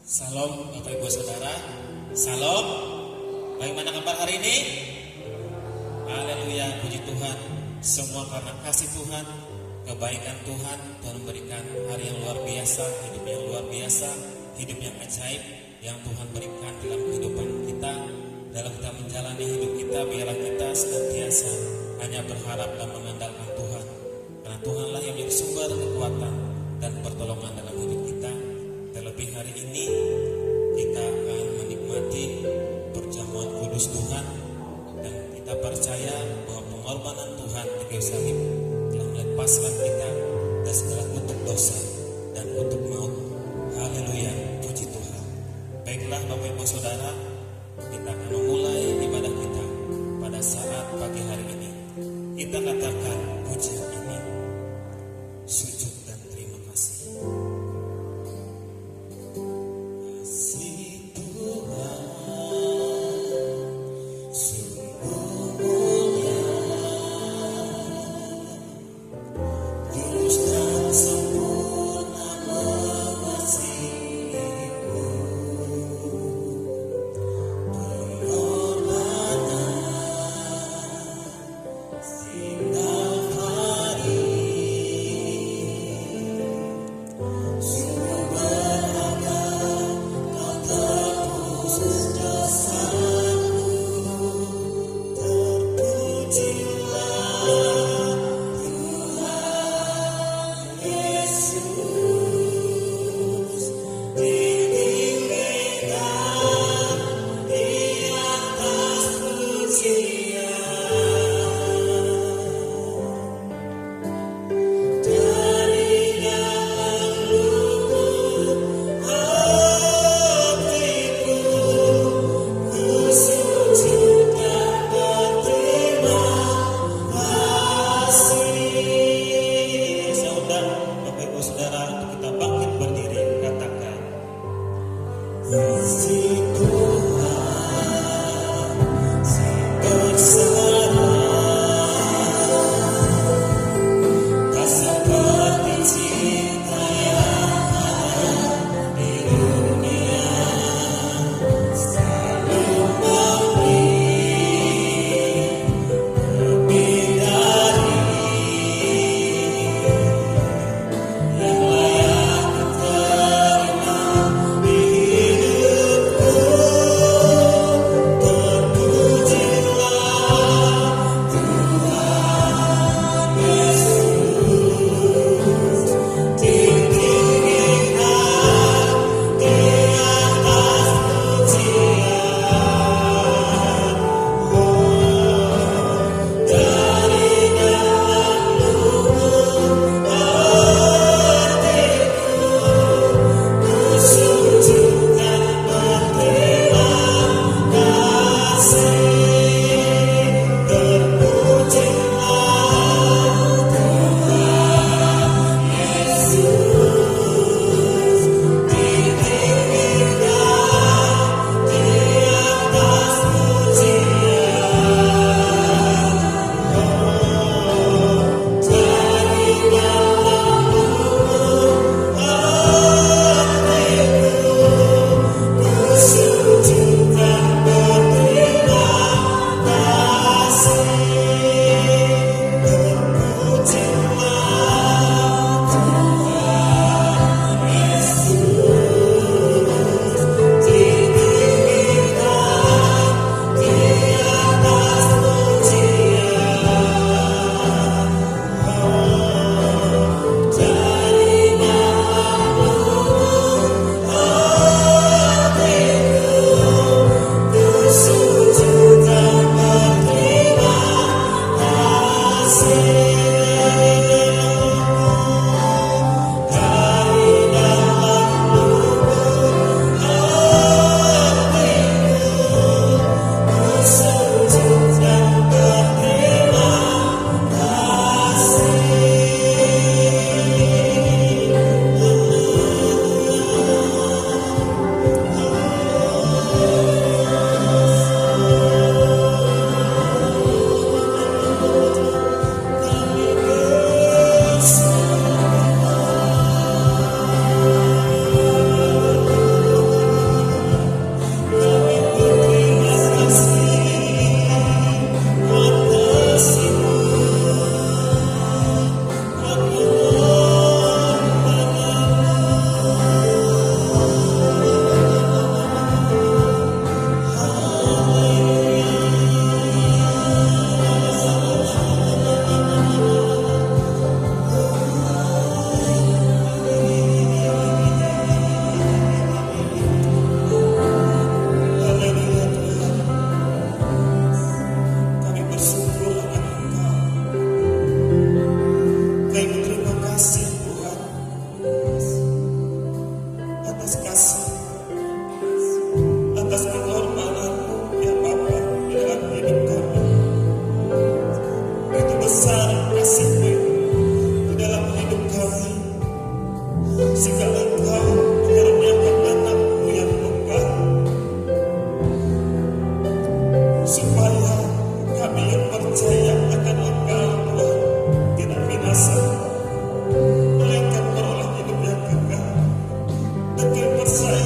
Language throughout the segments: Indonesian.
Salam Bapak Ibu Saudara. Salam. Bagaimana kabar hari ini? Haleluya, puji Tuhan. Semua karena kasih Tuhan, kebaikan Tuhan. Tuhan memberikan hari yang luar biasa, hidup yang luar biasa, hidup yang ajaib yang Tuhan berikan dalam kehidupan kita. Dalam kita menjalani hidup kita, biarlah kita senantiasa hanya berharap dan mengandalkan Tuhan. Karena Tuhanlah yang menjadi sumber kekuatan dan pertolongan dalam hidup kita. Terlebih hari ini kita akan menikmati perjamuan kudus Tuhan, dan kita percaya bahwa pengorbanan Tuhan di kayu salib telah melepaskan kita dari segala kutuk dosa dan kutuk maut. Haleluya, puji Tuhan. Baiklah Bapak Ibu Saudara, kita akan memulai ibadah kita pada saat pagi hari ini. Kita katakan pujian ini, sujud dan terima kasih. atas kasih, atas pengorbanan-Mu ya Bapa di dalam hidup kami. Begitu besar kasih-Mu di dalam hidup kami, sehingga Engkau mengaruniakan anak-Mu yang tunggal, supaya kami yang percaya akan Engkau Tuhan tidak binasa, melainkan beroleh hidup yang kekal. Dan kami percaya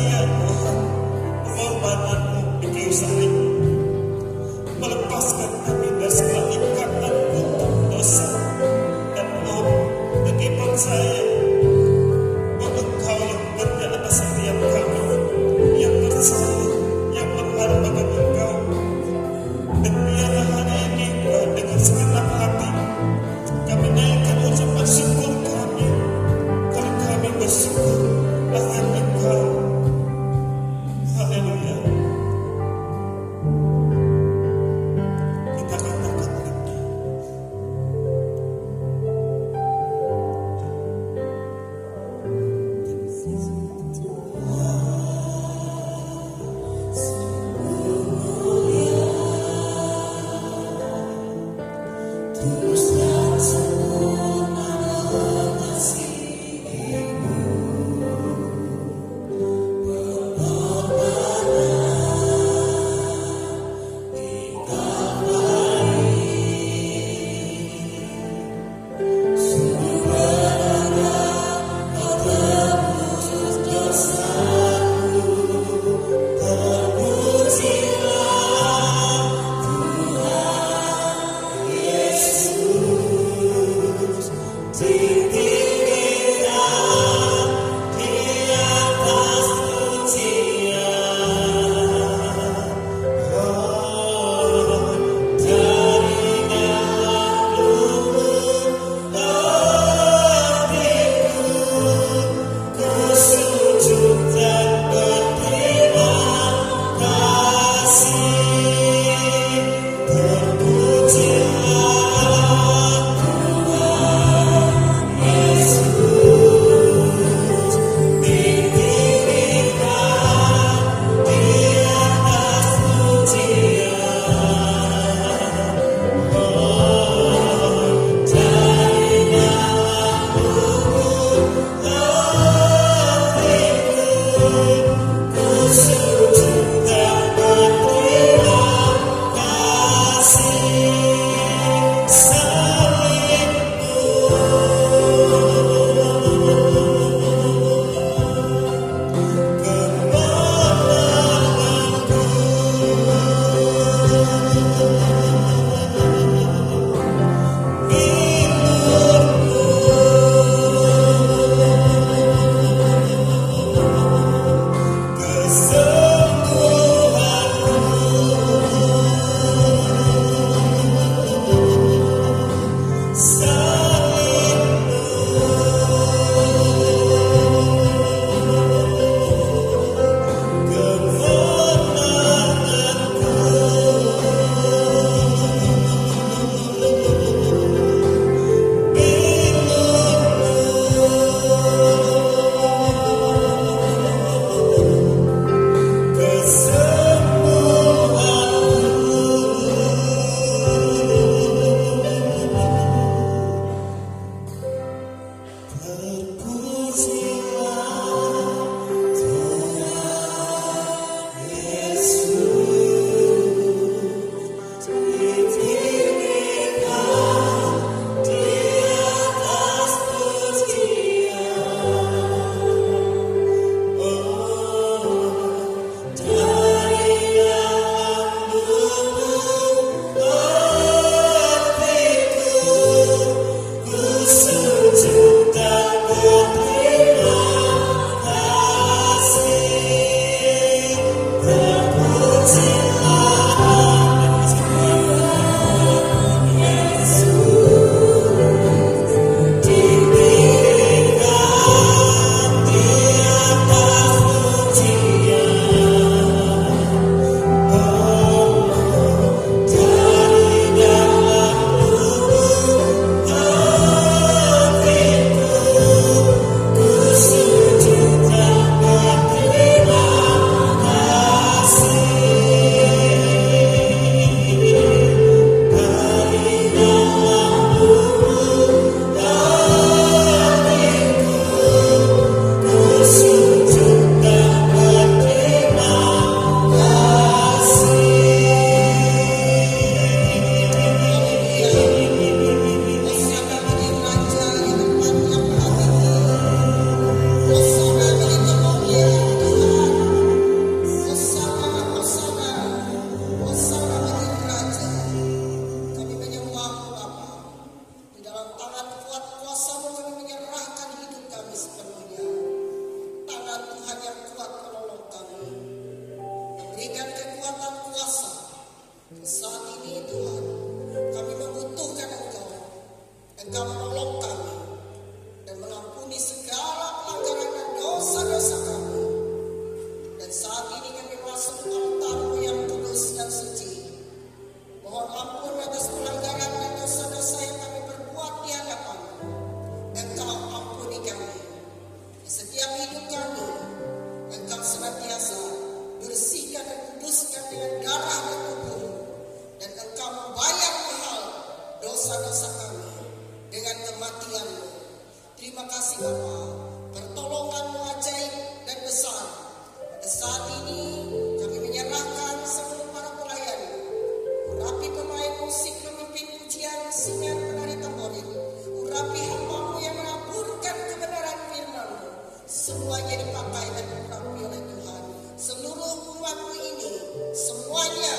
dipakai dan diurapi oleh Tuhan. Seluruh umatmu ini semuanya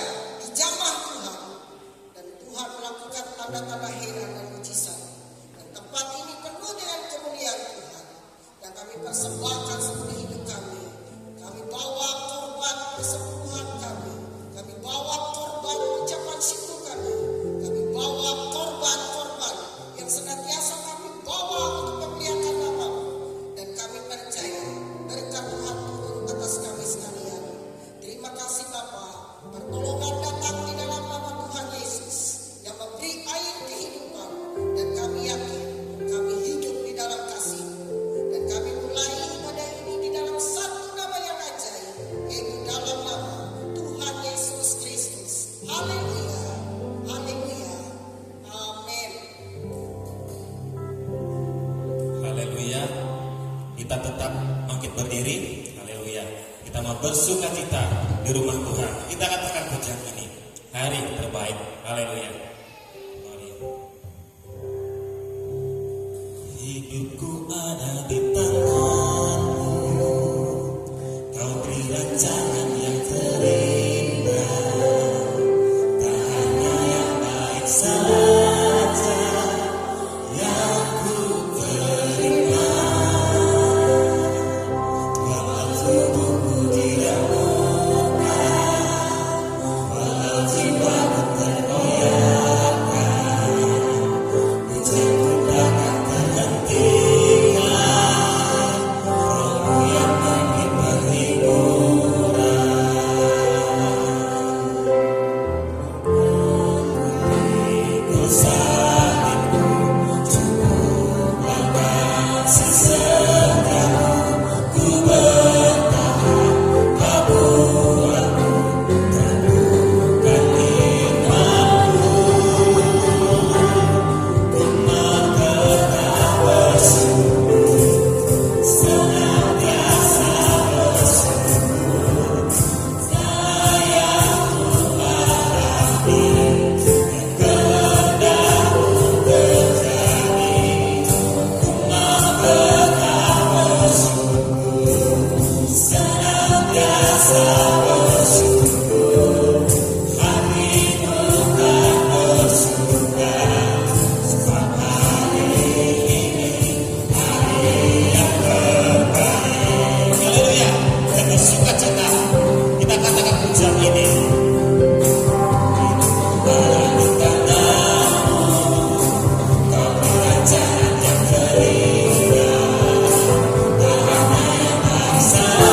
dijamah Tuhan, dan Tuhan melakukan tanda-tanda heran dan mujizat. Dan tempat ini penuh dengan kemuliaan Tuhan yang kami persembahkan seluruh hidup kami. Kami bawa korban persepuluhan kami, kami bawa korban ucapan syukur kami, kami bawa korban-korban yang senantiasa kami bawa untuk memuliakan nama-Mu. Dan kami percaya berkat Tuhan turun atas kami sekalian. Terima kasih Bapa, pertolongan datang di dalam nama Tuhan Yesus yang memberi air kehidupan, dan kami yakin kami hidup di dalam kasih-Mu. Dan kami mulai ibadah ini di dalam satu nama yang ajaib, yaitu dalam nama Tuhan Yesus Kristus. Haleluya, haleluya, amin. Haleluya. Kita tetap bangkit berdiri. Haleluya. Kita mau bersuka cita di rumah Tuhan. Kita katakan pujian ini, hari terbaik. Haleluya. Mari. Hidupku ada di tangan-Mu, Kau beri rancangan yang terindah, tak hanya yang baik saja yang ku terima. Walau tubuhku diragukan, walau jiwaku tergoyahkan, ujianku takkan terhentikan. Roh-Mu yang memberi penghiburan. Kau salibku cukup kasih setiamu, ku bertahan, Kau buatku teguhkan imanku. Ku mengenal bersyukur, senantiasa bersyukur. Sayangku hadapi, kehendak-Mu terjadi. Ku mengenal bersyukur, senantiasa bersyukur. Hatiku tak bersuka, sebab hari ini hari yang terbaik. Haleluya. Dan bersuka cita, kita katakan pujian ini. Ada di tangan-Mu, Kau beri rancangan yang terindah, tak hanya yang baik saja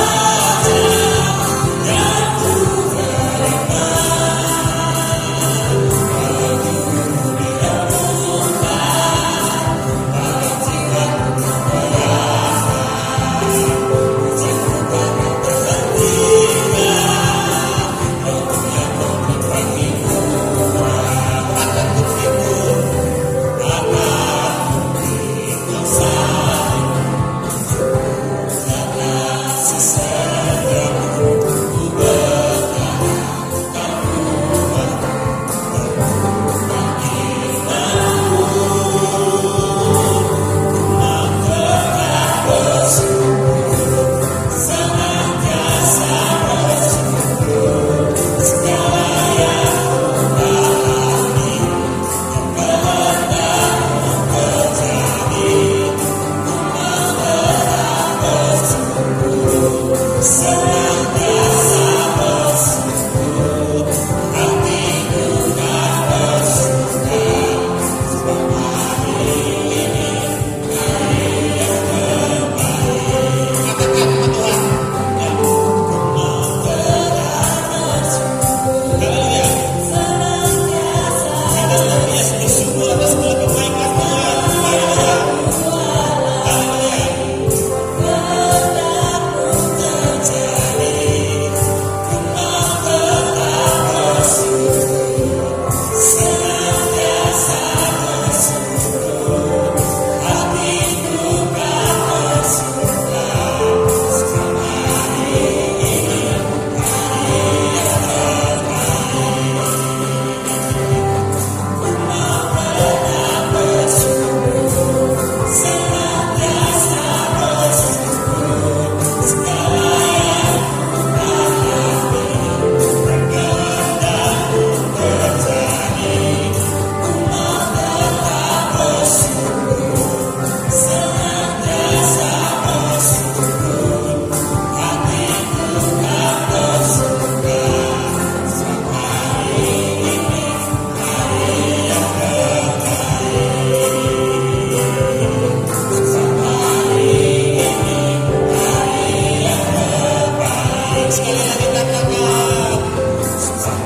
Sekali lagi katakan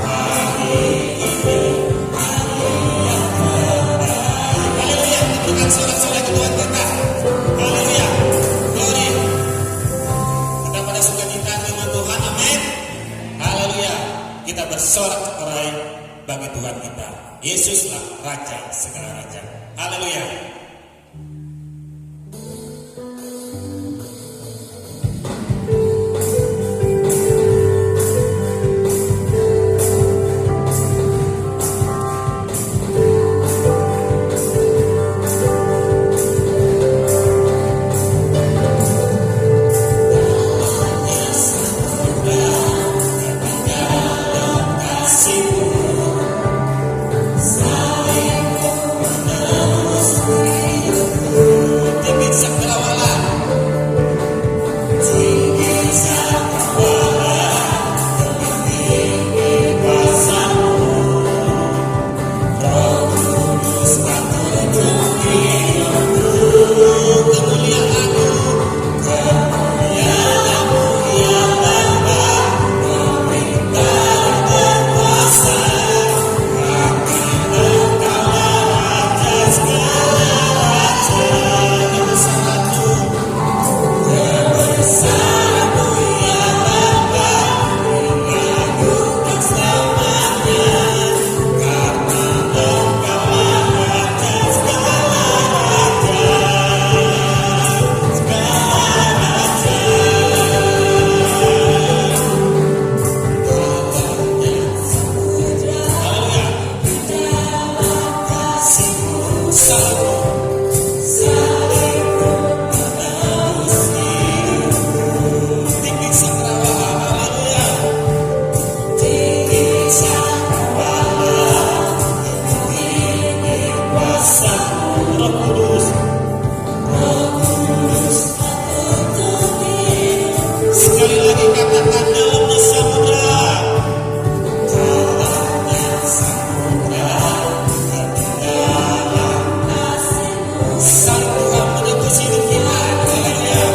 hari ini haleluya, berikan sorak-sorai ke Tuhan kita. Haleluya, glory. Kita pada sukacita dengan Tuhan, amin. Haleluya, kita bersorak-sorai bagi Tuhan kita. Yesuslah Raja segala raja. Haleluya. Sekali lagi katakan dalamnya samudra. Sang Tuhan menebus hidup kita. Haleluya.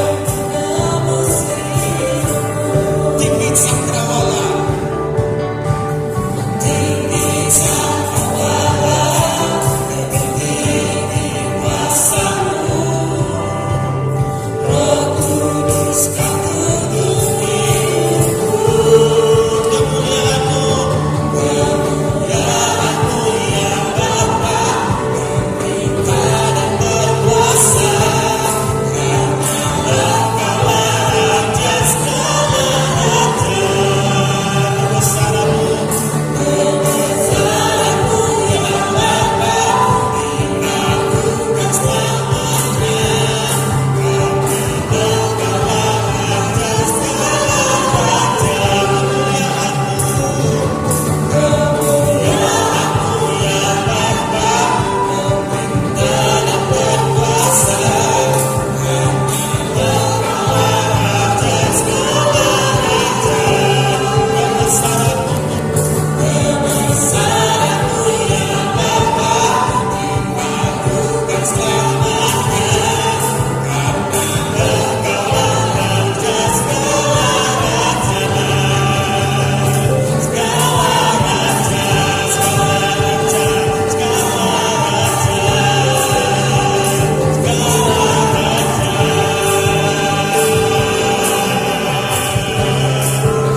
Tinggi cakrawala. Tinggi cakrawala. Tinggi kuasa-Mu. Roh Kudus kau tuntun hidupku. Kemuliaan-Mu, kemuliaan-Mu ya Bapa, pemerintah dan berkuasa. Karena Engkaulah Raja segala raja. Kebesaran-Mu, kebesaran-Mu ya Bapa, dilakukan selamanya.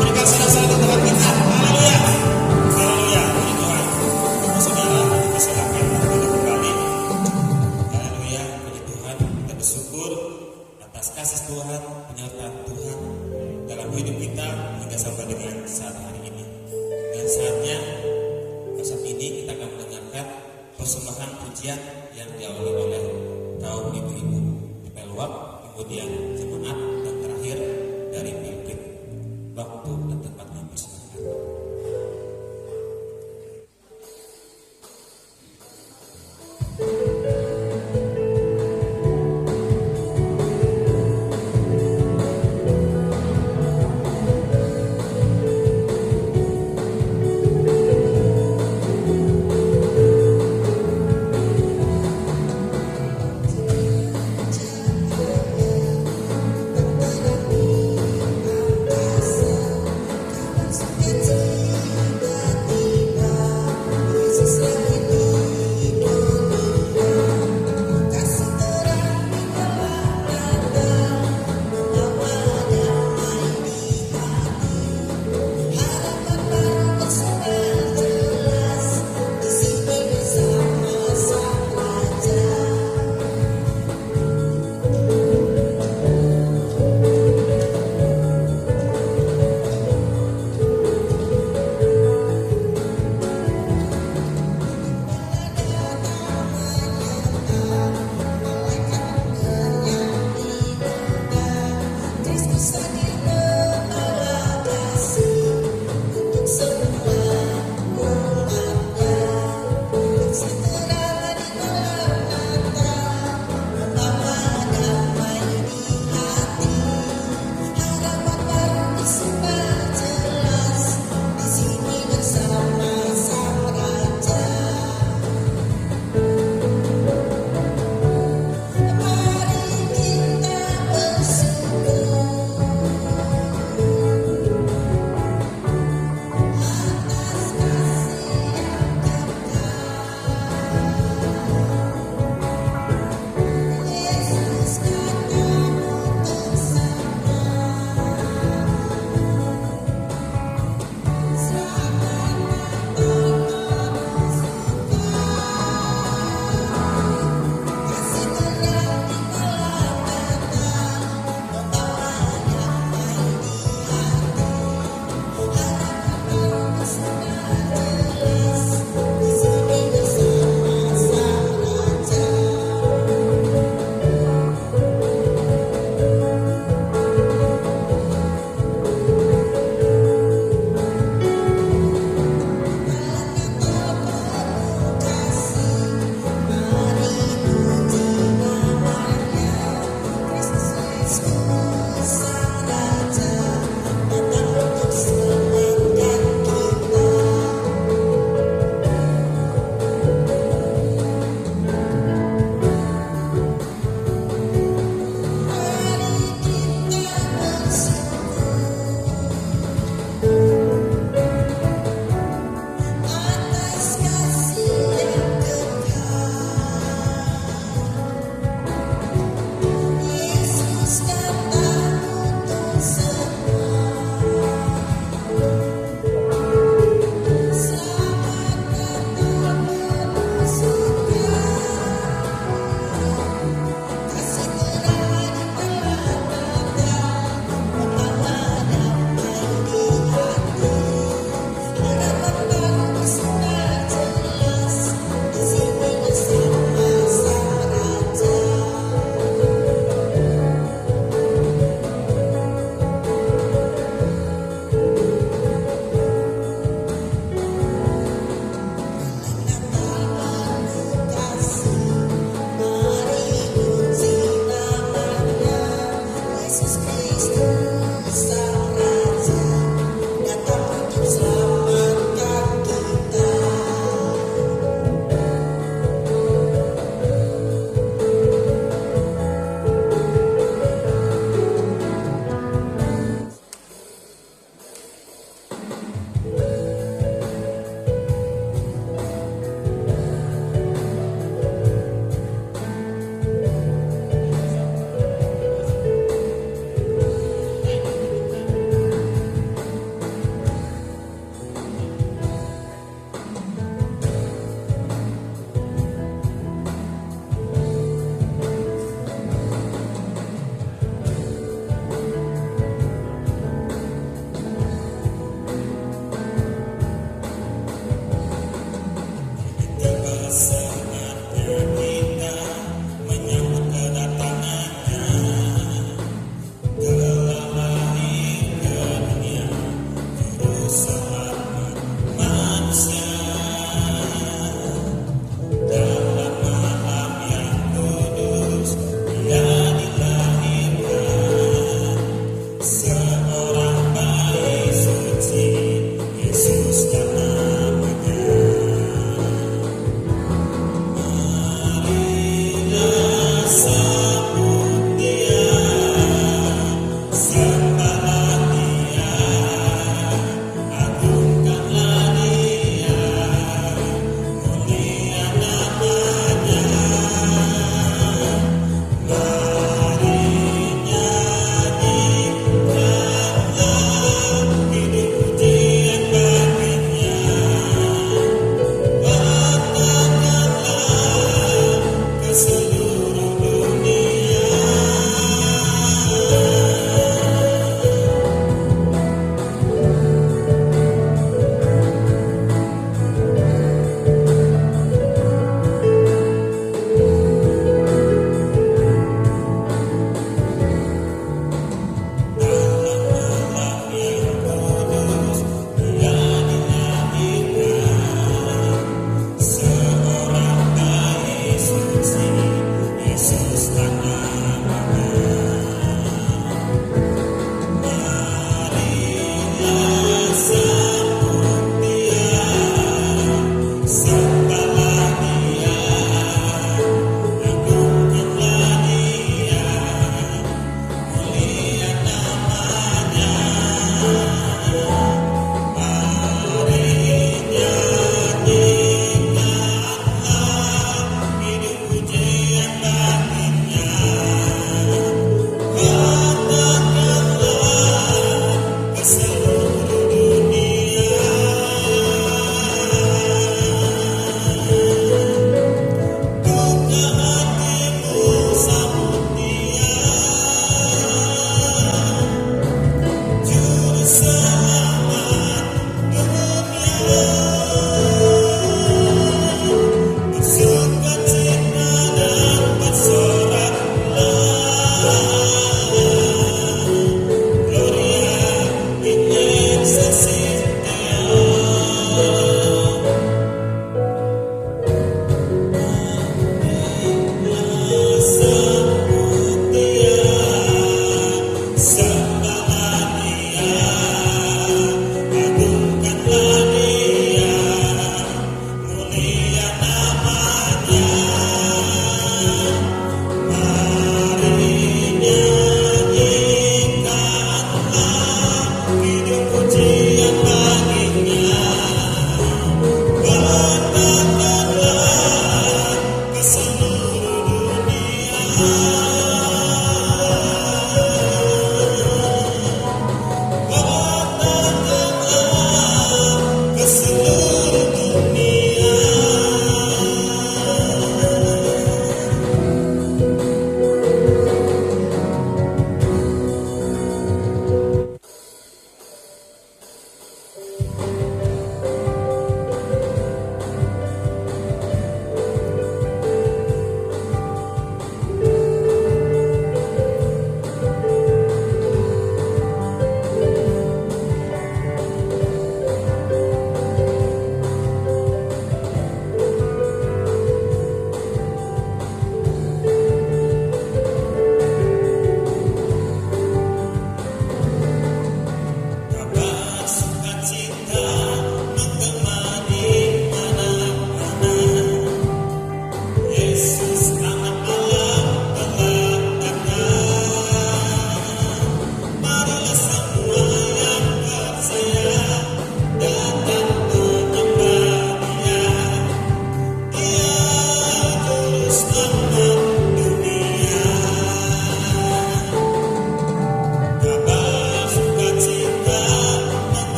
Berikan salam-salam ke Tuhan kita. Haleluya. Haleluya. Puji Tuhan. Bapak Saudara, dipersilakan duduk kembali. Haleluya. Puji Tuhan. Kita bersyukur atas kasih Tuhan, penyertaan Tuhan dalam hidup kita hingga sampai dengan saat hari ini. Dan saatnya saat ini kita akan mendengarkan persembahan pujian yang diawali oleh kaum ibu-ibu Peluang, kemudian jemaat, dan terakhir dari pulpit. Waktu dan tempatnya persilakan.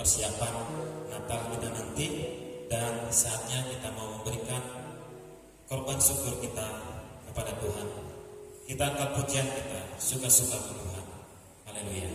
persiapan Natal kita nanti, dan saatnya kita mau memberikan korban syukur kita kepada Tuhan. Kita angkat pujian kita, suka-suka ke Tuhan. Haleluya.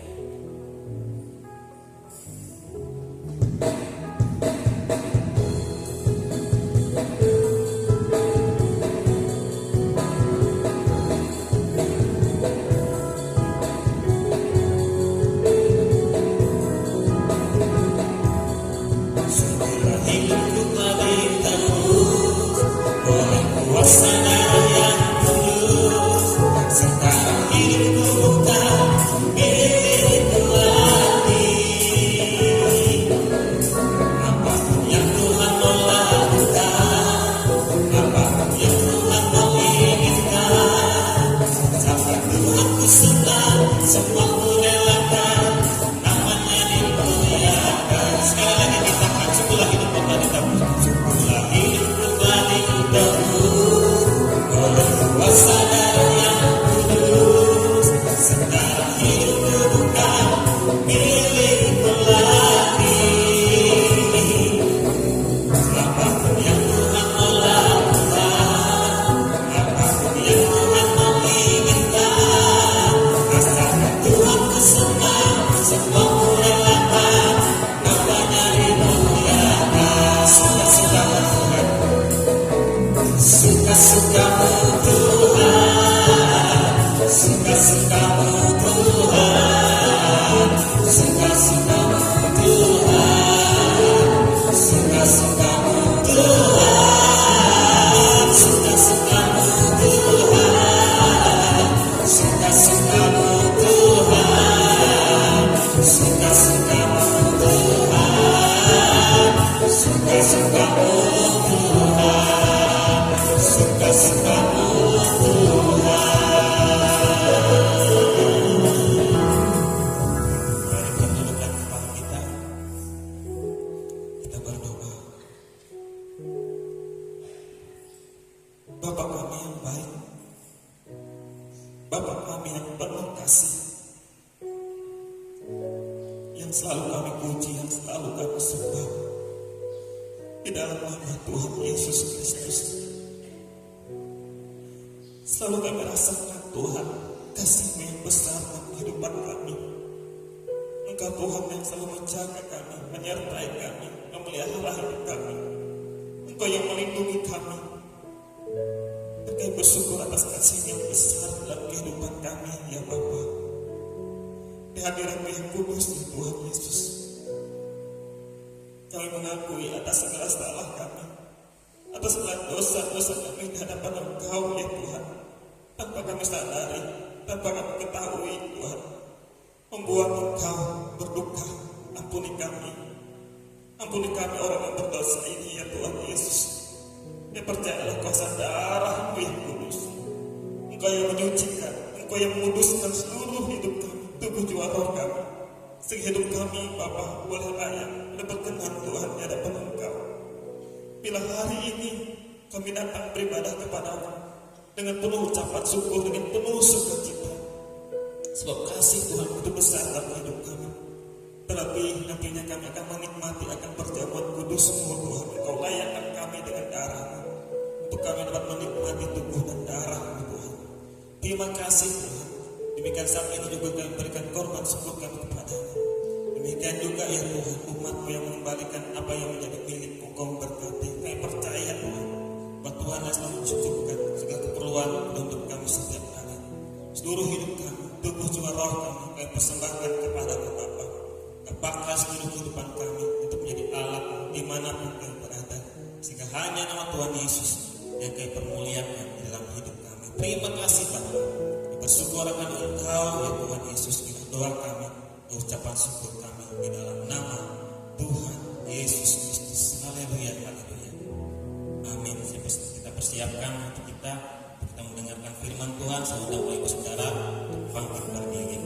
Bapa kami yang baik, Bapa kami yang penuh kasih, yang selalu kami puji, yang selalu kami sembah di dalam nama Tuhan Yesus Kristus. Selalu kami rasakan Tuhan kasih-Mu yang besar dalam kehidupan kami. Engkau Tuhan yang selalu menjaga kami, menyertai kami, memelihara hidup kami. Engkau yang melindungi kami. Kami bersyukur atas kasih yang besar dalam kehidupan kami, ya Bapa. Di hadirat-Mu yang kudus, ya Tuhan Yesus, kami mengakui atas segala salah kami, atas segala dosa-dosa kami di hadapan Engkau, ya Tuhan. Tanpa kami sadari, tanpa kami ketahui, Tuhan, membuat Engkau berduka. Ampuni kami orang yang berdosa ini, ya Tuhan Yesus. Ya, percayalah kuasa darah-Mu yang kudus. Engkau yang menyucikan, Engkau yang menguduskan seluruh hidup kami, tubuh jiwa roh kami, sehingga hidup kami, Bapa, boleh layak berkenan Tuhan di hadapan Engkau. Bila hari ini kami datang beribadah kepada-Mu dengan penuh ucapan syukur, dengan penuh sukacita, sebab kasih Tuhan itu besar dalam hidup kami. Terlebih nantinya kami akan menikmati akan perjamuan kudus-Mu, Tuhan. Engkau layakkan kami dengan darah-Mu. untuk kami dapat menikmati tubuh dan darah Tuhan. Terima kasih Tuhan. Demikian saat ini juga kami berikan korban syukur kami kepada-Mu. Demikian juga ya Tuhan, umat-Mu yang mengembalikan apa yang menjadi milik-Mu, Kau berkati. Kami percaya Tuhan, bahwa Tuhan selalu mencukupkan segala keperluan untuk kami setiap hari. Seluruh hidup kami, tubuh jiwa roh kami persembahkan kepada-Mu Bapa. Pakai seluruh kehidupan kami untuk menjadi alat dimanapun kami berada, sehingga hanya nama Tuhan Yesus yang kami permuliakan di dalam hidup kami. Terima kasih Bapa. Bersyukur akan Engkau ya Tuhan Yesus. Kita doa kami, ucapan syukur kami di dalam nama Tuhan Yesus Kristus. Haleluya, haleluya. Amin. Kita persiapkan untuk kita mendengarkan firman Tuhan. Saya undang Bapak Ibu Saudara bangkit berdiri.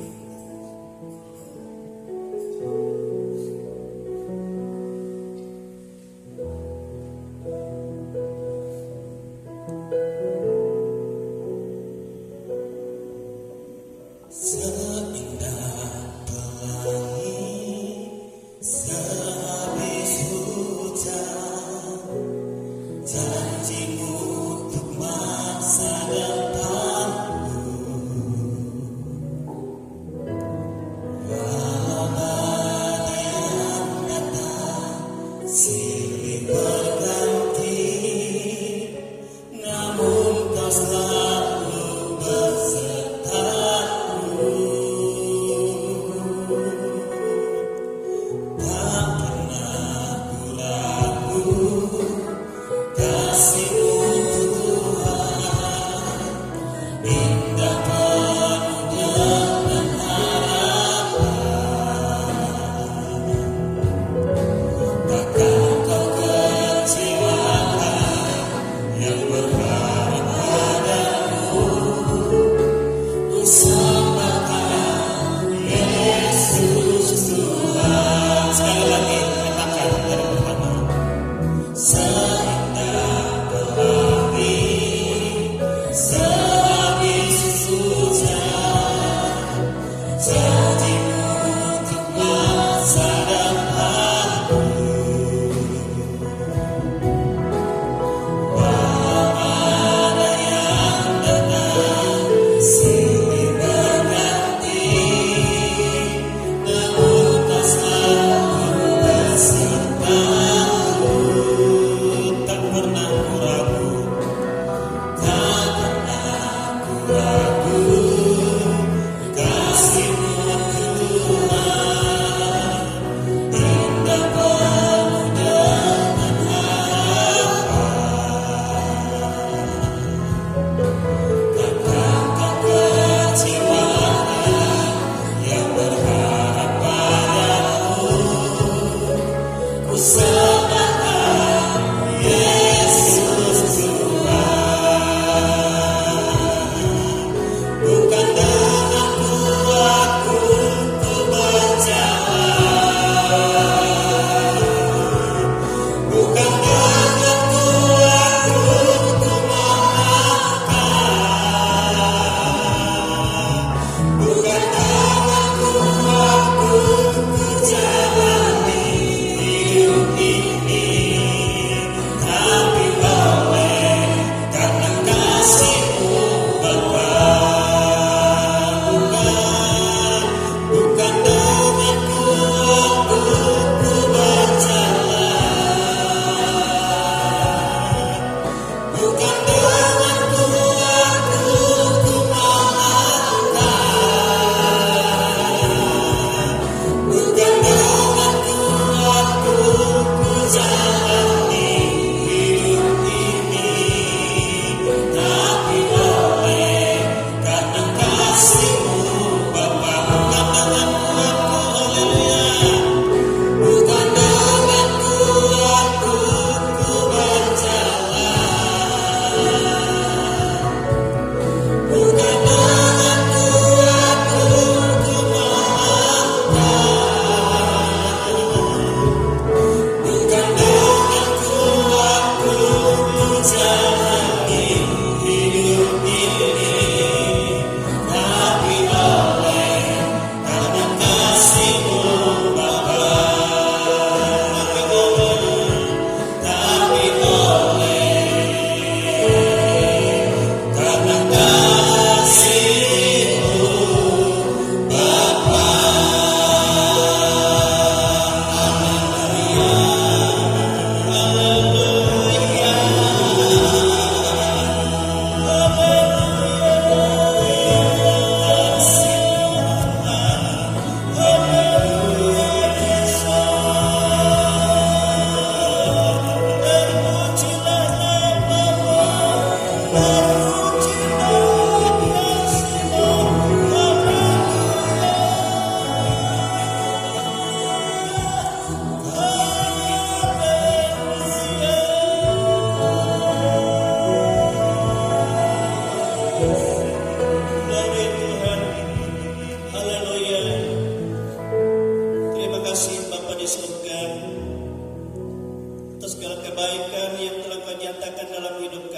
Sekali lagi katakan dari pertama, seindah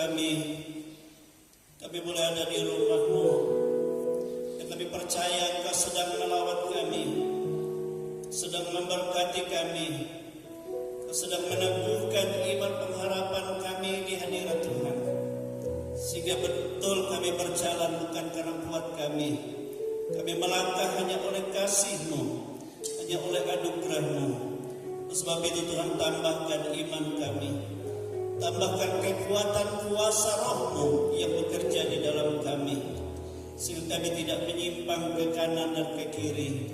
kami boleh ada di rumah-Mu, dan kami percaya Engkau sedang melawat kami, sedang memberkati kami, Engkau sedang meneguhkan iman pengharapan kami di hadirat Tuhan, sehingga betul kami berjalan bukan karena kuat kami melangkah hanya oleh kasih-Mu, hanya oleh anugerah-Mu. Sebab itu Tuhan, tambahkan iman kami, tambahkan kekuatan kuasa Roh-Mu yang bekerja di dalam kami, sehingga kami tidak menyimpang ke kanan dan ke kiri.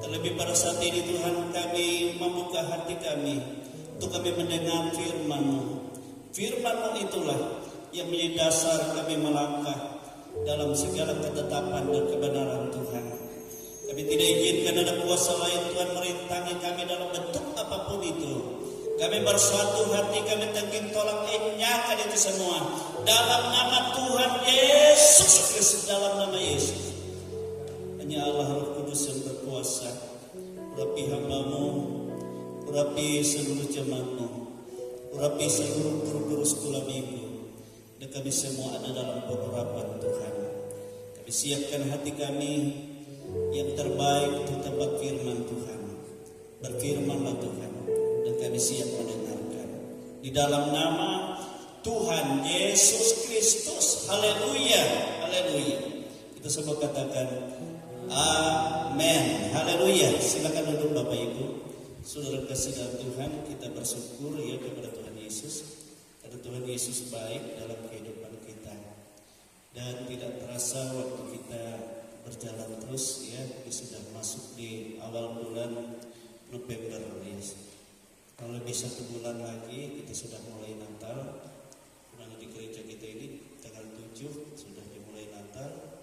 Terlebih pada saat ini Tuhan, kami membuka hati kami untuk kami mendengar firman-Mu. Firman-Mu itulah yang menjadi dasar kami melangkah dalam segala ketetapan dan kebenaran Tuhan. Kami tidak izinkan ada kuasa lain Tuhan merintangi kami dalam bentuk apapun itu. Kami bersatu hati, kami tengking tolak enyahkan itu semua dalam nama Tuhan Yesus Kristus, dalam nama Yesus. Hanya Allah Roh Kudus yang berkuasa. Urapi hamba-Mu, urapi seluruh jemaat-Mu, urapi seluruh guru-guru sekolah minggu, dan kami semua ada dalam pengurapan Tuhan. Kami siapkan hati kami yang terbaik untuk tempat firman Tuhan. Berfirmanlah Tuhan, dan kami siap mendengarkan. Di dalam nama Tuhan Yesus Kristus. Haleluya, haleluya. Kita semua katakan amin. Haleluya. Silakan duduk Bapak Ibu. Saudara kasih dalam Tuhan, kita bersyukur ya kepada Tuhan Yesus. Karena Tuhan Yesus baik dalam kehidupan kita. Dan tidak terasa waktu kita berjalan terus ya, kita sudah masuk di awal bulan November ya. Kalau lebih 1 bulan lagi kita sudah mulai Natal. Karena di gereja kita ini tanggal 7 sudah dimulai Natal.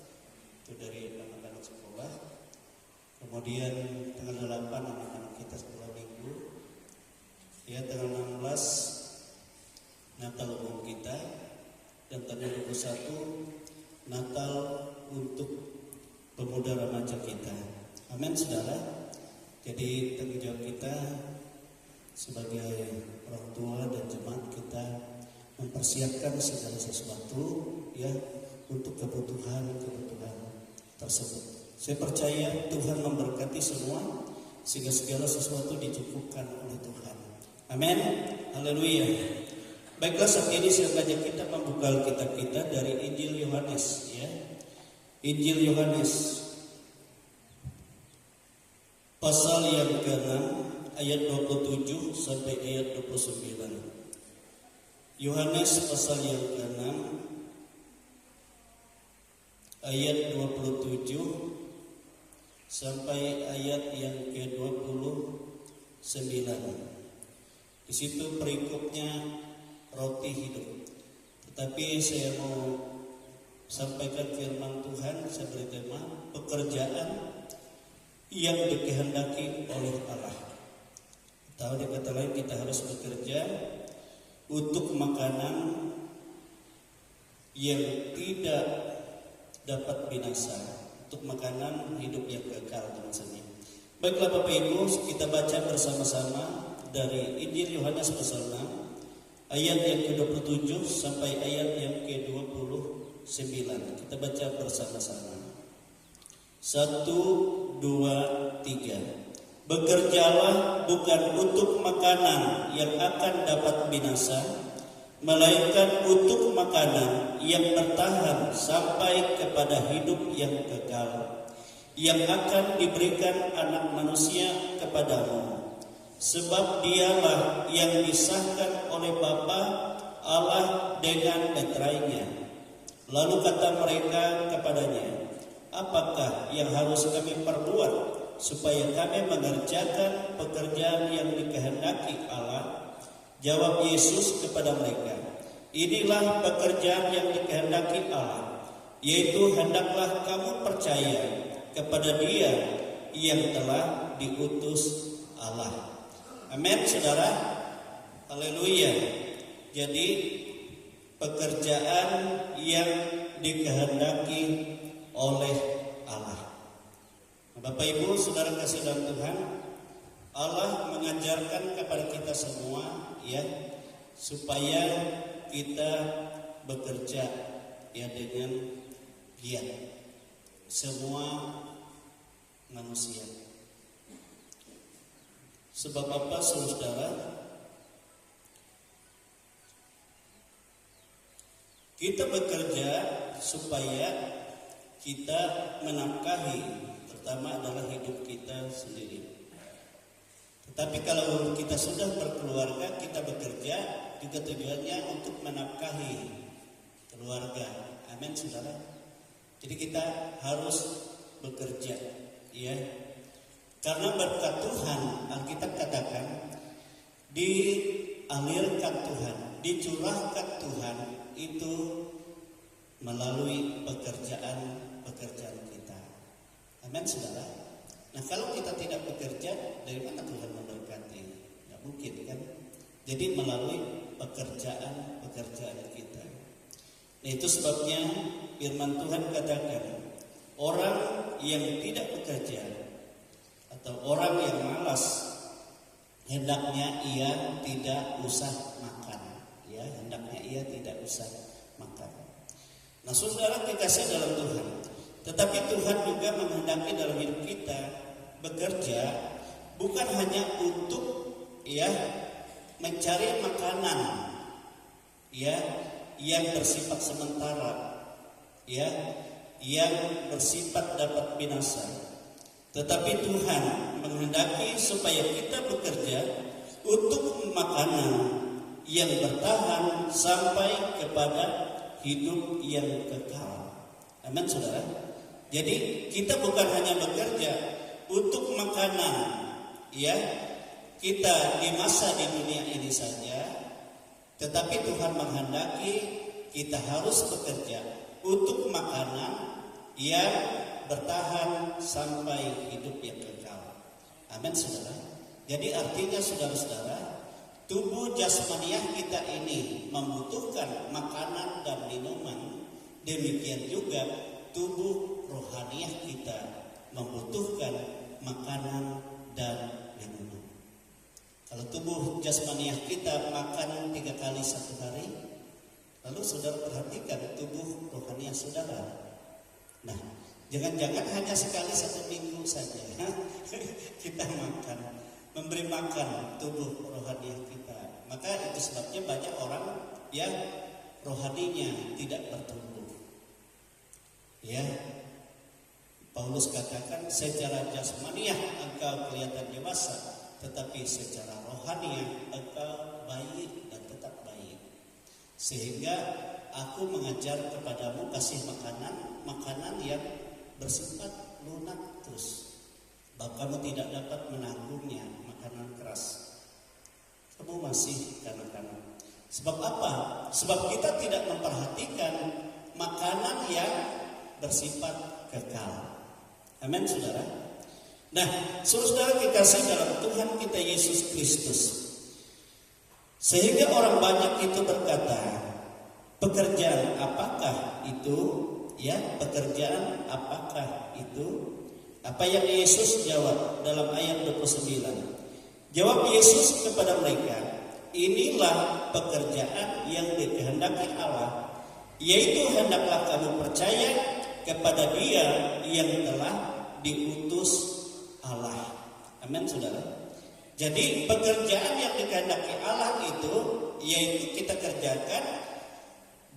Itu dari anak-anak sekolah. Kemudian tanggal 8 anak-anak kita sekolah minggu. Ya, tanggal 16 Natal umum kita, dan tanggal 21 Natal untuk pemuda remaja kita. Amin, saudara. Jadi tanggung jawab kita sebagai orang tua dan jemaat kita mempersiapkan segala sesuatu ya untuk kebutuhan tersebut. Saya percaya Tuhan memberkati semua sehingga segala sesuatu dicukupkan oleh Tuhan. Amin. Haleluya. Baiklah, saat ini saya ajak kita membuka Alkitab kita dari Injil Yohanes ya. Injil Yohanes pasal yang ke-6 ayat 27 sampai ayat 29. Yohanes pasal yang ke-6 ayat 27 sampai ayat yang ke-29. Di situ perikopnya roti hidup. Tetapi saya mau sampaikan firman Tuhan, saya beri tema pekerjaan yang dikehendaki oleh Allah. Atau di kata lain, kita harus bekerja untuk makanan yang tidak dapat binasa, untuk makanan hidup yang kekal teman-teman. Baiklah Bapak Ibu, kita baca bersama-sama dari Injil Yohanes pasal 6 ayat yang ke-27 sampai ayat yang ke-29. Kita baca bersama-sama. 1, 2, 3. Bekerjalah bukan untuk makanan yang akan dapat binasa, melainkan untuk makanan yang bertahan sampai kepada hidup yang kekal, yang akan diberikan Anak Manusia kepadamu. Sebab dialah yang disahkan oleh Bapa Allah dengan meterainya. Lalu kata mereka kepadanya, apakah yang harus kami perbuat supaya kami mengerjakan pekerjaan yang dikehendaki Allah? Jawab Yesus kepada mereka, inilah pekerjaan yang dikehendaki Allah, yaitu hendaklah kamu percaya kepada Dia yang telah diutus Allah. Amin, saudara. Haleluya. Jadi pekerjaan yang dikehendaki oleh Allah. Bapak Ibu, saudara kasih dalam Tuhan, Allah mengajarkan kepada kita semua ya, supaya kita bekerja ya dengan giat. Semua manusia. Sebab apa, saudara? Kita bekerja supaya kita menafkahi, pertama adalah hidup kita sendiri. Tetapi kalau kita sudah berkeluarga, kita bekerja juga tujuannya untuk menafkahi keluarga. Amin, saudara. Jadi kita harus bekerja, ya. Karena berkat Tuhan, Alkitab katakan, dialirkan Tuhan, dicurahkan Tuhan itu melalui pekerjaan kita. Amin, saudara. Nah, kalau kita tidak bekerja, dari mana Tuhan memberkati? Tidak mungkin, kan? Jadi melalui pekerjaan kita. Nah, itu sebabnya firman Tuhan katakan, orang yang tidak bekerja atau orang yang malas, hendaknya ia tidak usah makan, ya, hendaknya ia tidak usah makan. Nah, saudara dikasih dalam Tuhan, tetapi Tuhan juga menghendaki dalam hidup kita bekerja bukan hanya untuk, ya, mencari makanan, ya, yang bersifat sementara, ya, yang bersifat dapat binasa. Tetapi Tuhan menghendaki supaya kita bekerja untuk makanan yang bertahan sampai kepada hidup yang kekal. Amin, saudara. Jadi kita bukan hanya bekerja untuk makanan, ya, kita di masa di dunia ini saja, tetapi Tuhan menghendaki kita harus bekerja untuk makanan yang bertahan sampai hidup yang kekal. Amin, saudara. Jadi artinya, saudara-saudara, tubuh jasmaniah kita ini membutuhkan makanan dan minuman. Demikian juga tubuh rohaniah kita membutuhkan makanan dan minuman. Kalau tubuh jasmaniah kita makan 3 kali 1 hari, lalu saudara perhatikan tubuh rohaniah saudara. Nah, jangan-jangan hanya sekali 1 minggu saja kita makan, memberi makan tubuh rohaniah kita. Maka itu sebabnya banyak orang yang rohaninya tidak bertumbuh. Ya, Paulus katakan, secara jasmaniah engkau kelihatan dewasa, tetapi secara rohaniah engkau baik dan tetap baik. Sehingga aku mengajar kepadamu kasih makanan yang bersifat lunak terus. Bahwa kamu tidak dapat menanggungnya, makanan keras. Kamu masih kanak-kanak. Sebab apa? Sebab kita tidak memperhatikan makanan yang bersifat kekal. Amin, saudara. Nah, saudara kekasih dalam Tuhan kita Yesus Kristus, sehingga orang banyak itu berkata, pekerjaan apakah itu? Ya, pekerjaan apakah itu? Apa yang Yesus jawab dalam ayat 29? Jawab Yesus kepada mereka, inilah pekerjaan yang dikehendaki Allah, yaitu hendaklah kamu percaya kepada Dia yang telah diutus Allah. Amin, saudara. Jadi pekerjaan yang dikehendaki Allah itu, yaitu kita kerjakan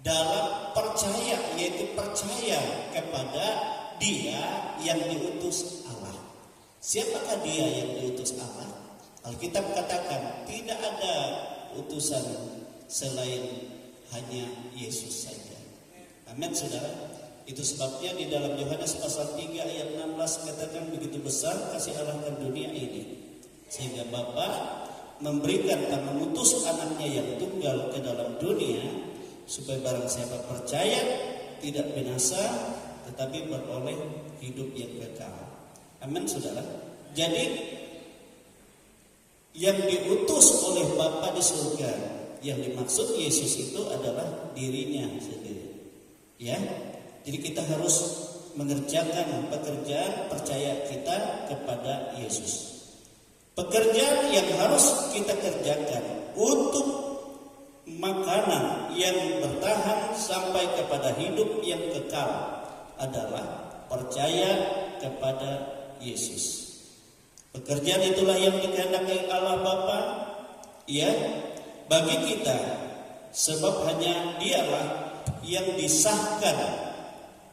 dalam percaya, yaitu percaya kepada Dia yang diutus Allah. Siapakah Dia yang diutus Allah? Alkitab katakan tidak ada utusan selain hanya Yesus saja. Amin, saudara. Itu sebabnya di dalam Yohanes pasal 3 ayat 16 katakan, begitu besar kasih Allah akan dunia ini, sehingga Bapa memberikan dan mengutus anaknya yang tunggal ke dalam dunia, supaya barang siapa percaya tidak binasa, tetapi beroleh hidup yang kekal. Amin, saudara. Jadi yang diutus oleh Bapa di surga, yang dimaksud Yesus itu adalah dirinya sendiri. Ya. Jadi kita harus mengerjakan pekerjaan percaya kita kepada Yesus. Pekerjaan yang harus kita kerjakan untuk makanan yang bertahan sampai kepada hidup yang kekal adalah percaya kepada Yesus. Pekerjaan itulah yang dikehendaki Allah Bapa, ya, bagi kita, sebab hanya Dialah yang disahkan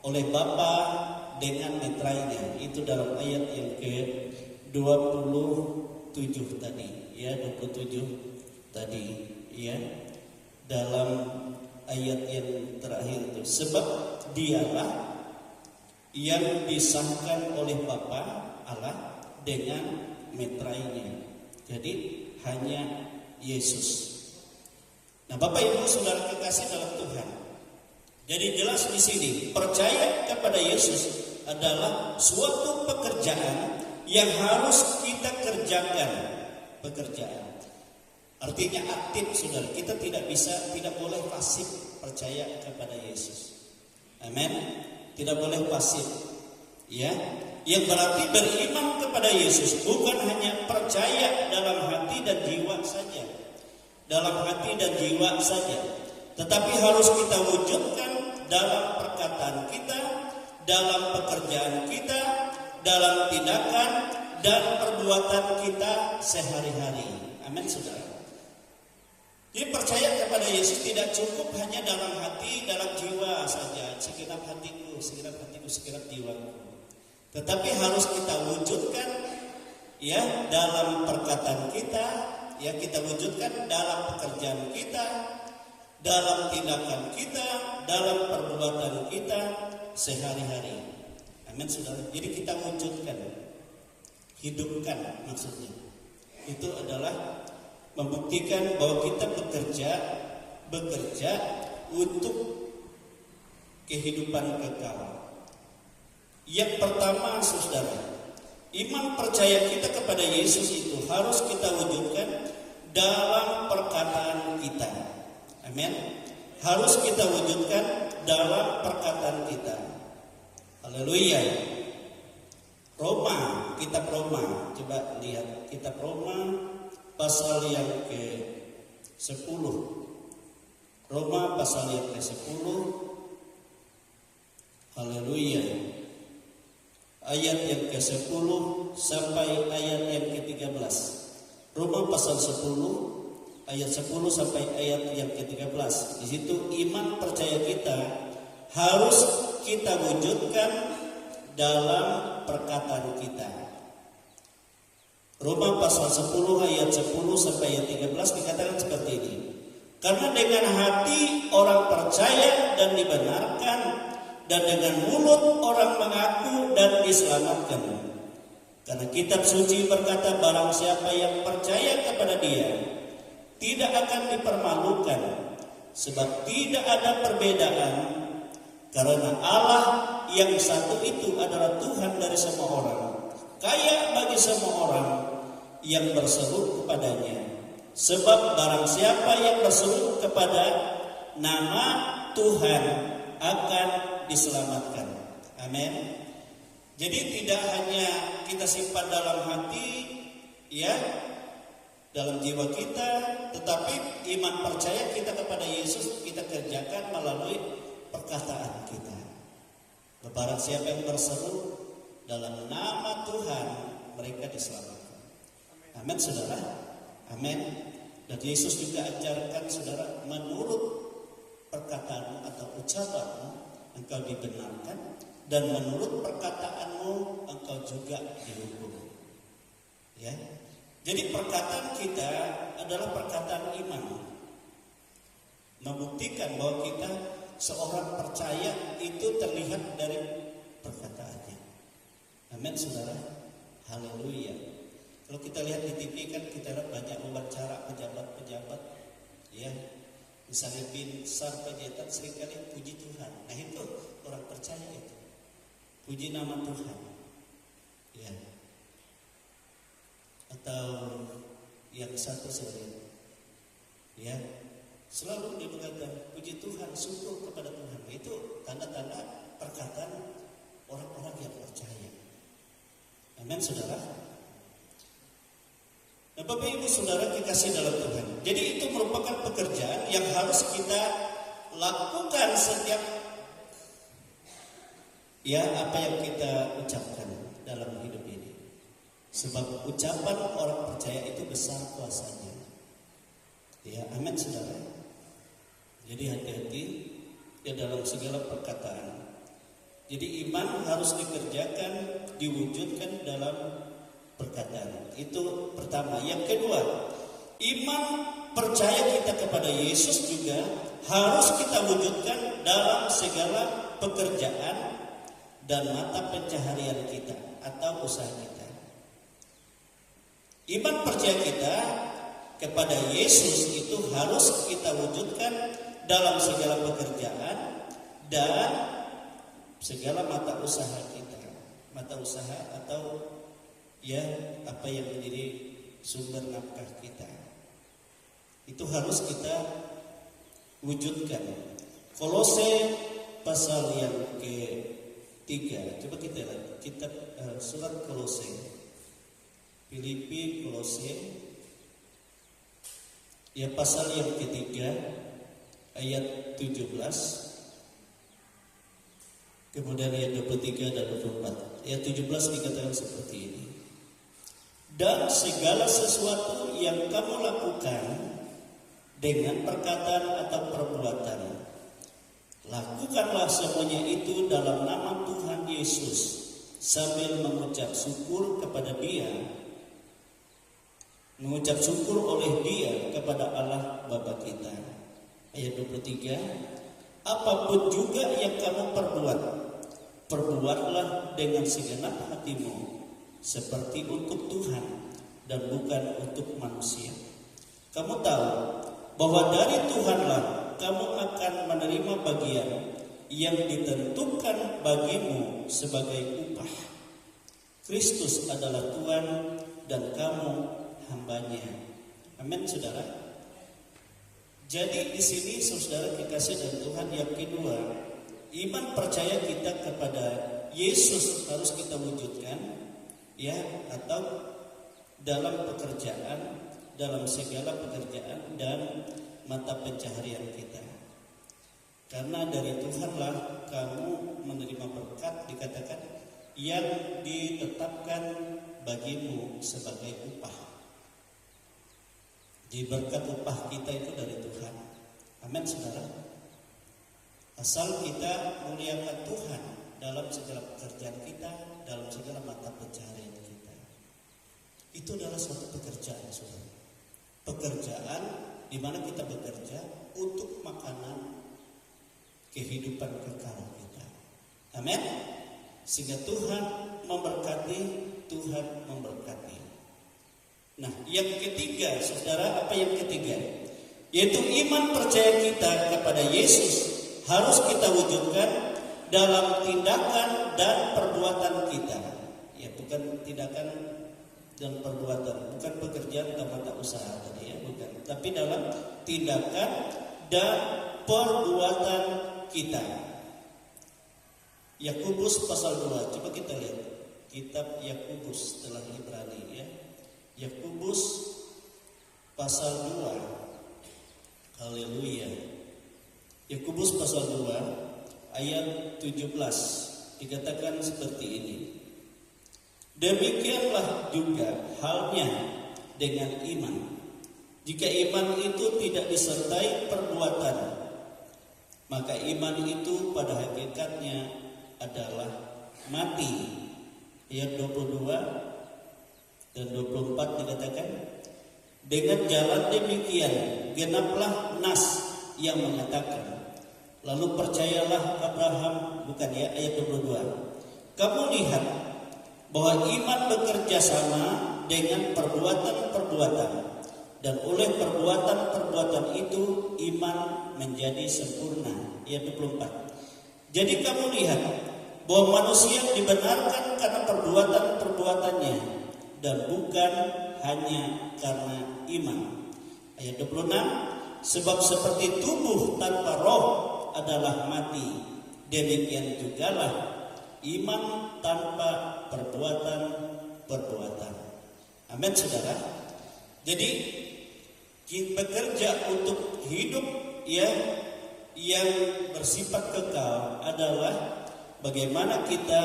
oleh Bapa dengan metrainya. Itu dalam ayat yang ke-27 tadi, ya, 27 tadi, ya. Dalam ayat yang terakhir itu, sebab Dialah yang disahkan oleh Bapa Allah dengan metrainya. Jadi hanya Yesus. Nah, Bapak Ibu Saudara kekasih dalam Tuhan. Jadi jelas di sini percaya kepada Yesus adalah suatu pekerjaan yang harus kita kerjakan. Pekerjaan artinya aktif, saudara. Kita tidak boleh pasif percaya kepada Yesus. Amin. Tidak boleh pasif, ya. Yang berarti beriman kepada Yesus bukan hanya percaya dalam hati dan jiwa saja, tetapi harus kita wujudkan dalam perkataan kita, dalam pekerjaan kita, dalam tindakan dan perbuatan kita sehari-hari. Amin, saudara. Jadi percaya kepada Yesus tidak cukup hanya dalam hati, dalam jiwa saja, segenap hatiku, segenap jiwaku. Tetapi harus kita wujudkan, ya, dalam perkataan kita, ya, kita wujudkan dalam pekerjaan kita, dalam tindakan kita, dalam perbuatan kita sehari-hari. Amin, saudara. Jadi kita wujudkan, hidupkan maksudnya. Itu adalah membuktikan bahwa kita bekerja untuk kehidupan kekal. Yang pertama, saudara, iman percaya kita kepada Yesus itu harus kita wujudkan dalam perkataan kita. Amin. Harus kita wujudkan dalam perkataan kita. Haleluya. Kitab Roma, coba lihat kitab Roma pasal yang ke-10. Roma pasal yang ke-10. Haleluya. Ayat yang ke-10 sampai ayat yang ke-13. Roma pasal 10 ayat 10 sampai ayat yang ke-13. Di situ iman percaya kita harus kita wujudkan dalam perkataan kita. Roma pasal 10 ayat 10 sampai ayat 13 dikatakan seperti ini. Karena dengan hati orang percaya dan dibenarkan, dan dengan mulut orang mengaku dan diselamatkan. Karena kitab suci berkata, barang siapa yang percaya kepada Dia tidak akan dipermalukan, sebab tidak ada perbedaan, karena Allah yang satu itu adalah Tuhan dari semua orang, kaya bagi semua orang yang berseru kepadanya. Sebab barang siapa yang berseru kepada nama Tuhan akan diselamatkan. Amin. Jadi tidak hanya kita simpan dalam hati, ya, dalam jiwa kita, tetapi iman percaya kita kepada Yesus kita kerjakan melalui perkataan kita. Barang siapa yang berseru dalam nama Tuhan, mereka diselamatkan. Amin, saudara. Amin. Dan Yesus juga ajarkan, saudara, menurut perkataanmu atau ucapanmu engkau dibenarkan, dan menurut perkataanmu engkau juga dihukum. Ya. Jadi perkataan kita adalah perkataan iman, membuktikan bahwa kita seorang percaya itu terlihat dari perkataannya. Amin, saudara. Haleluya. Kalau kita lihat di TV kan kita lihat banyak wawancara pejabat-pejabat, ya. Misalnya bin Sar Panjaitan seringkali puji Tuhan. Nah itu orang percaya itu. Puji nama Tuhan. Ya. Atau yang satu saya lihat. Ya. Selalu dia berkata puji Tuhan, syukur kepada Tuhan. Itu tanda-tanda perkataan orang-orang yang percaya. Amin, saudara. Nah, Bapak Ibu Saudara kekasih dalam Tuhan. Jadi itu merupakan pekerjaan yang harus kita lakukan setiap apa yang kita ucapkan dalam hidup ini. Sebab ucapan orang percaya itu besar kuasanya. Ya, amin saudara. Jadi hati-hati dalam segala perkataan. Jadi iman harus dikerjakan, diwujudkan dalam perkataan. Itu pertama. Yang kedua, iman percaya kita kepada Yesus juga harus kita wujudkan dalam segala pekerjaan dan mata pencaharian kita atau usaha kita. Iman percaya kita kepada Yesus itu harus kita wujudkan dalam segala pekerjaan dan segala mata usaha kita. Mata usaha atau apa yang menjadi sumber nafkah kita. Itu harus kita wujudkan. Kolose pasal yang ke-3. Coba kita lihat kitab surat Kolose. Filipi, Kolose pasal yang ke-3 ayat 17. Kemudian ayat 23 dan 24. Ayat 17 dikatakan seperti ini. Dan segala sesuatu yang kamu lakukan dengan perkataan atau perbuatan, lakukanlah semuanya itu dalam nama Tuhan Yesus sambil mengucap syukur kepada Dia, mengucap syukur oleh Dia kepada Allah Bapa kita. Ayat 23, apapun juga yang kamu perbuat, perbuatlah dengan segenap hatimu seperti untuk Tuhan dan bukan untuk manusia. Kamu tahu bahwa dari Tuhanlah kamu akan menerima bagian yang ditentukan bagimu sebagai upah. Kristus adalah Tuhan dan kamu hambanya. Amin, saudara. Jadi di sini saudara dikasih dari Tuhan yang kedua, iman percaya kita kepada Yesus harus kita wujudkan, atau dalam pekerjaan, dalam segala pekerjaan dan mata pencaharian kita. Karena dari Tuhanlah kamu menerima berkat, dikatakan yang ditetapkan bagimu sebagai upah. Di berkat upah kita itu dari Tuhan. Amin, saudara. Asal kita muliakan Tuhan dalam segala pekerjaan kita, dalam segala mata pencaharian kita. Itu adalah suatu pekerjaan, saudara. Pekerjaan di mana kita bekerja untuk makanan kehidupan kekal kita. Amin. Sehingga Tuhan memberkati, Tuhan memberkati. Nah, yang ketiga, saudara, apa yang ketiga? Yaitu iman percaya kita kepada Yesus harus kita wujudkan dalam tindakan dan perbuatan kita. Ya, bukan tindakan dan perbuatan, bukan pekerjaan atau mata usaha tadi, bukan. Tapi dalam tindakan dan perbuatan kita. Yakobus pasal 2, coba kita lihat kitab Yakobus setelah Ibrani, Yakobus pasal 2. Haleluya. Yakobus pasal 2 ayat 17 dikatakan seperti ini. Demikianlah juga halnya dengan iman. Jika iman itu tidak disertai perbuatan, maka iman itu pada hakikatnya adalah mati. Ayat 22 dan 24 dikatakan, dengan jalan demikian genaplah nas yang mengatakan, lalu percayalah Abraham, bukan ayat 22. Kamu lihat bahwa iman bekerja sama dengan perbuatan-perbuatan, dan oleh perbuatan-perbuatan itu iman menjadi sempurna. Ayat 24. Jadi kamu lihat bahwa manusia dibenarkan karena perbuatan-perbuatannya dan bukan hanya karena iman. Ayat 26. Sebab seperti tubuh tanpa roh adalah mati, demikian jugalah iman tanpa perbuatan-perbuatan. Amin, saudara. Jadi kita bekerja untuk hidup yang bersifat kekal adalah bagaimana kita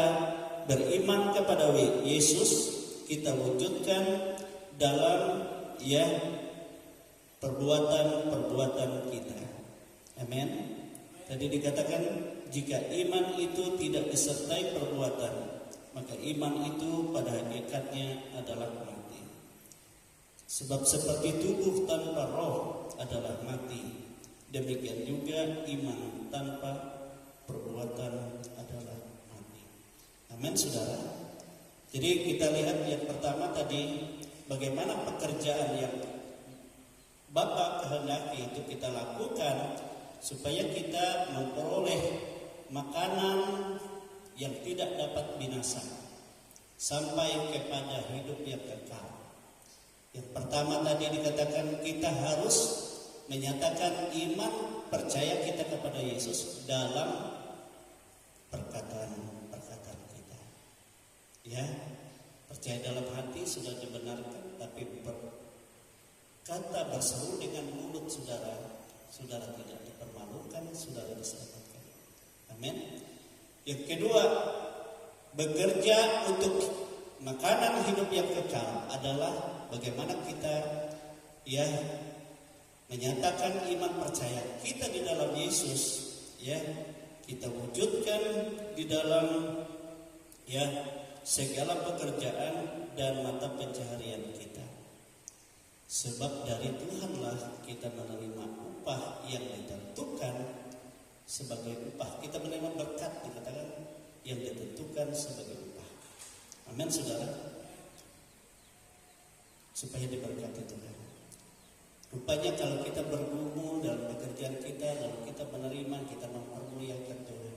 beriman kepada Yesus, kita wujudkan dalam perbuatan-perbuatan kita. Amin. Tadi dikatakan jika iman itu tidak disertai perbuatan, maka iman itu pada hakikatnya adalah mati. Sebab seperti tubuh tanpa roh adalah mati, demikian juga iman tanpa perbuatan adalah mati. Amin, saudara. Jadi kita lihat yang pertama tadi, bagaimana pekerjaan yang Bapa kehendaki itu kita lakukan supaya kita memperoleh makanan yang tidak dapat binasa sampai kepada hidup yang kekal. Yang pertama tadi dikatakan kita harus menyatakan iman, percaya kita kepada Yesus dalam perkataan kita. Ya, percaya dalam hati sudah dibenarkan, tapi kata berseru dengan mulut saudara tidak dipermalukan, saudara diselamatkan. Amin. Yang kedua, bekerja untuk makanan hidup yang kekal adalah bagaimana kita menyatakan iman percaya kita di dalam Yesus, kita wujudkan di dalam segala pekerjaan dan mata pencaharian kita. Sebab dari Tuhanlah kita menerima upah yang ditentukan sebagai upah. Kita menerima berkat, dikatakan yang ditentukan sebagai upah. Amin, saudara. Supaya diberkati Tuhan. Rupanya kalau kita bergumul dalam pekerjaan kita, lalu kita menerima, kita mempermuliakan Tuhan.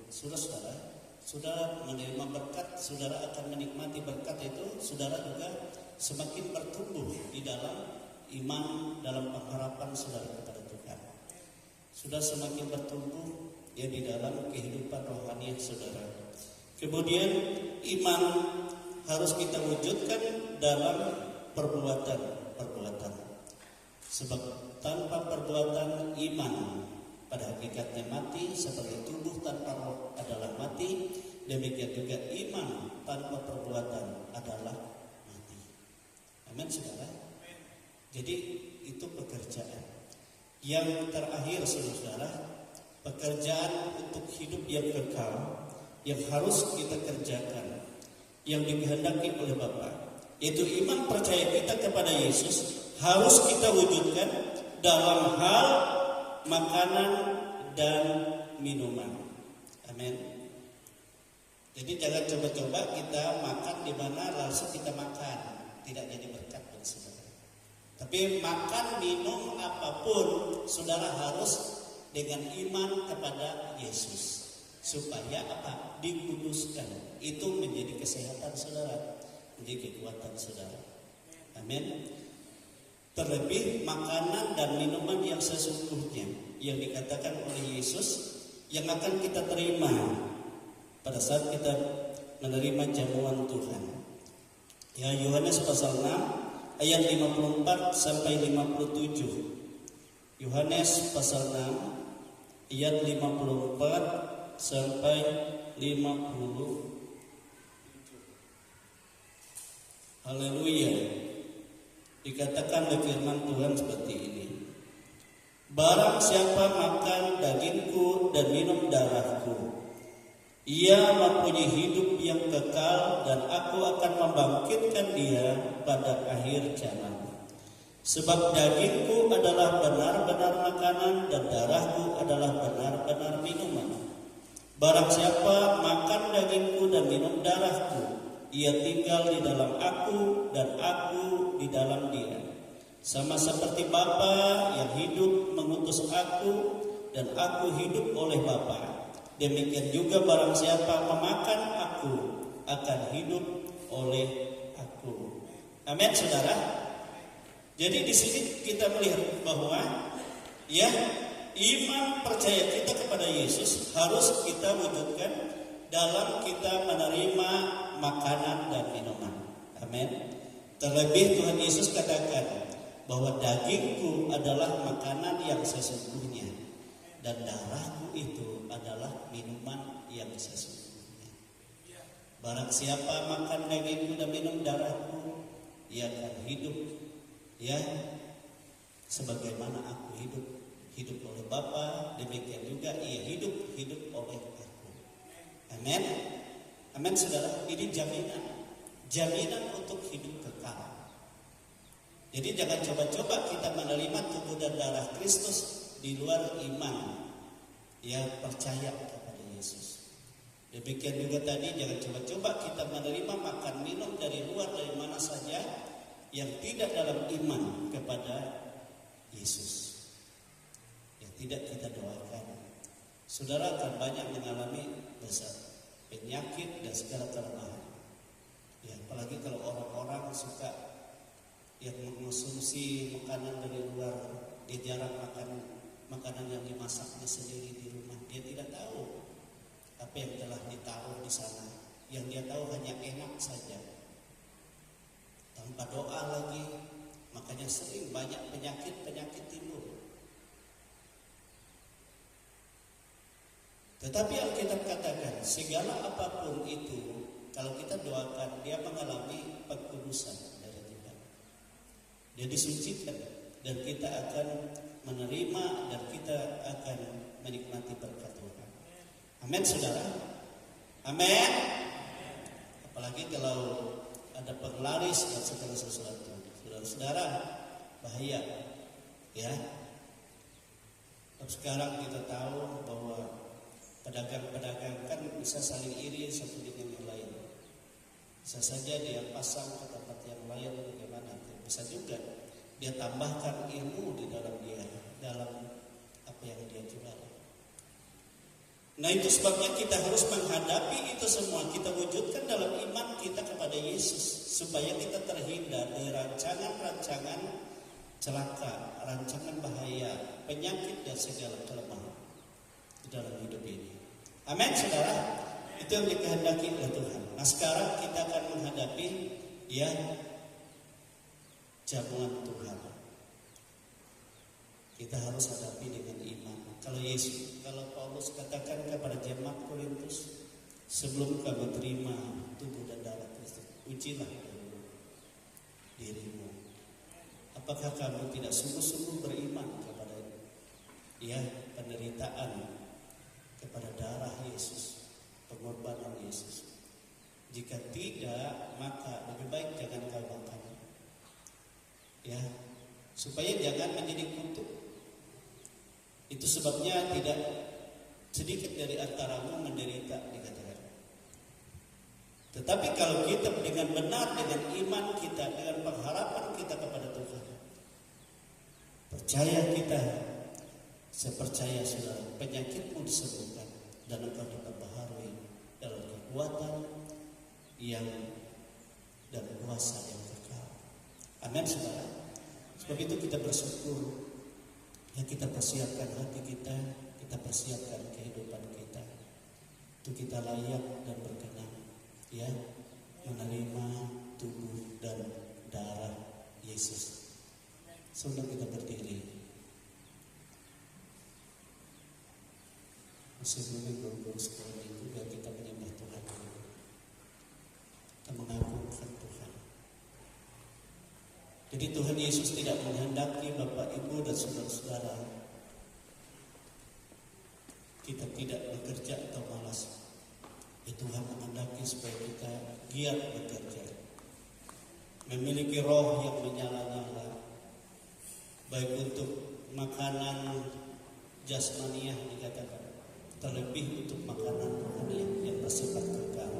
Saudara menerima berkat, saudara akan menikmati berkat itu, saudara juga semakin bertumbuh di dalam iman, dalam pengharapan saudara kepada Tuhan. Sudah semakin bertumbuh di dalam kehidupan rohani saudara. Kemudian iman harus kita wujudkan dalam perbuatan. Sebab tanpa perbuatan iman pada hakikatnya mati, seperti tubuh tanpa roh adalah mati, demikian juga iman tanpa perbuatan adalah mati. Amin, saudara. Jadi itu pekerjaan. Yang terakhir, saudara, pekerjaan untuk hidup yang kekal yang harus kita kerjakan, yang dikehendaki oleh Bapa, yaitu iman percaya kita kepada Yesus harus kita wujudkan dalam hal makanan dan minuman. Amin. Jadi jangan coba-coba kita makan di mana langsung kita makan, tidak jadi berkat bagi saudara. Tapi makan, minum, apapun, saudara harus dengan iman kepada Yesus. Supaya apa? Dikuduskan. Itu menjadi kesehatan saudara, menjadi kekuatan saudara. Amin. Terlebih makanan dan minuman yang sesungguhnya yang dikatakan oleh Yesus yang akan kita terima pada saat kita menerima jamuan Tuhan. Ya, Yohanes pasal 6 ayat 54 sampai 57. Yohanes pasal 6 ayat 54 sampai 50. Haleluya. Dikatakan oleh firman Tuhan seperti ini. Barang siapa makan dagingku dan minum darahku, ia mempunyai hidup yang kekal, dan aku akan membangkitkan dia pada akhir zaman. Sebab dagingku adalah benar-benar makanan dan darahku adalah benar-benar minuman. Barang siapa makan dagingku dan minum darahku, ia tinggal di dalam aku dan aku di dalam dia. Sama seperti Bapa yang hidup mengutus aku dan aku hidup oleh Bapa, demikian juga barang siapa memakan aku akan hidup oleh aku. Amin, saudara. Jadi di sini kita melihat bahwa iman percaya kita kepada Yesus harus kita wujudkan dalam kita menerima makanan dan minuman. Amin. Terlebih Tuhan Yesus katakan bahwa dagingku adalah makanan yang sesungguhnya dan darahku itu adalah minuman yang sesungguhnya. Barang siapa makan dagingku dan minum darahku, ia akan hidup, ya, sebagaimana aku hidup oleh Bapa, demikian juga ia hidup oleh aku. Amin. Amin, saudara. Ini jaminan untuk hidup kekal. Jadi jangan coba-coba kita menerima tubuh dan darah Kristus di luar iman, ya, percaya kepada Yesus. Demikian juga tadi jangan coba-coba kita menerima makan minum dari luar, dari mana saja, yang tidak dalam iman kepada Yesus. Yang tidak kita doakan. Saudara akan banyak mengalami penyakit dan segala kelemahan. Ya, apalagi kalau orang-orang suka yang mengkonsumsi makanan dari luar, dia jarang makan makanan yang dimasaknya sendiri di rumah. Dia tidak tahu apa yang telah ditaruh di sana. Yang dia tahu hanya enak saja, tanpa doa lagi. Makanya sering banyak penyakit timbul. Tetapi Alkitab katakan segala apapun itu, kalau kita doakan, dia mengalami pekudusan. Dia disucikan dan kita akan menerima dan kita akan menikmati berkat Tuhan. Amin, saudara. Amin. Apalagi kalau ada penglaris dan segala sesuatu, saudara-saudara, bahaya, ya. Sekarang kita tahu bahwa pedagang-pedagang kan bisa saling iri satu dengan yang lain. Bisa saja dia pasang ke tempat yang lain, bagaimana? Bisa juga dia tambahkan ilmu di dalam apa yang dia jual. Nah, itu sebabnya kita harus menghadapi itu semua. Kita wujudkan dalam iman kita kepada Yesus supaya kita terhindar dari rancangan-rancangan celaka, rancangan bahaya, penyakit dan segala kelemahan di dalam hidup ini. Amin, saudara. Itu yang dikehendaki oleh Tuhan. Nah, sekarang kita akan menghadapi, ya, jamuan Tuhan. Kita harus hadapi dengan iman. Kalau Paulus katakan kepada jemaat Korintus, sebelum kamu terima tubuh dan darah Kristus, ujilah dulu dirimu. Apakah kamu tidak sungguh-sungguh beriman kepada, ya, penderitaan, kepada darah Yesus, pengorbanan Yesus? Jika tidak, maka lebih baik jangan kau makan. Ya, supaya jangan menjadi kutuk. Itu sebabnya tidak sedikit dari antaramu menderita, dikatakan. Tetapi kalau kita dengan benar, dengan iman kita, dengan pengharapan kita kepada Tuhan, percaya kita, saya percaya saudara, penyakitmu disembuhkan dan engkau diperbaharui dalam kekuatan yang dan kuasa yang kekal. Amin, saudara. Sebab itu kita bersyukur, ya, kita persiapkan hati kita persiapkan kehidupan kita, itu kita layak dan berkenan, ya, menerima tubuh dan darah Yesus. Sebelum kita berdiri, sebelum guru-guru sekolah itu, biar kita menyembah Tuhan, kita mengagungkan Tuhan. Jadi Tuhan Yesus tidak menghendaki Bapak, Ibu, dan saudara-saudara kita tidak bekerja atau malas. Ya, Tuhan menghendaki supaya kita giat bekerja, memiliki roh yang menyala-nyala, baik untuk makanan jasmaniah dikatakan, terlebih untuk makanan rohani yang bersifat kekal.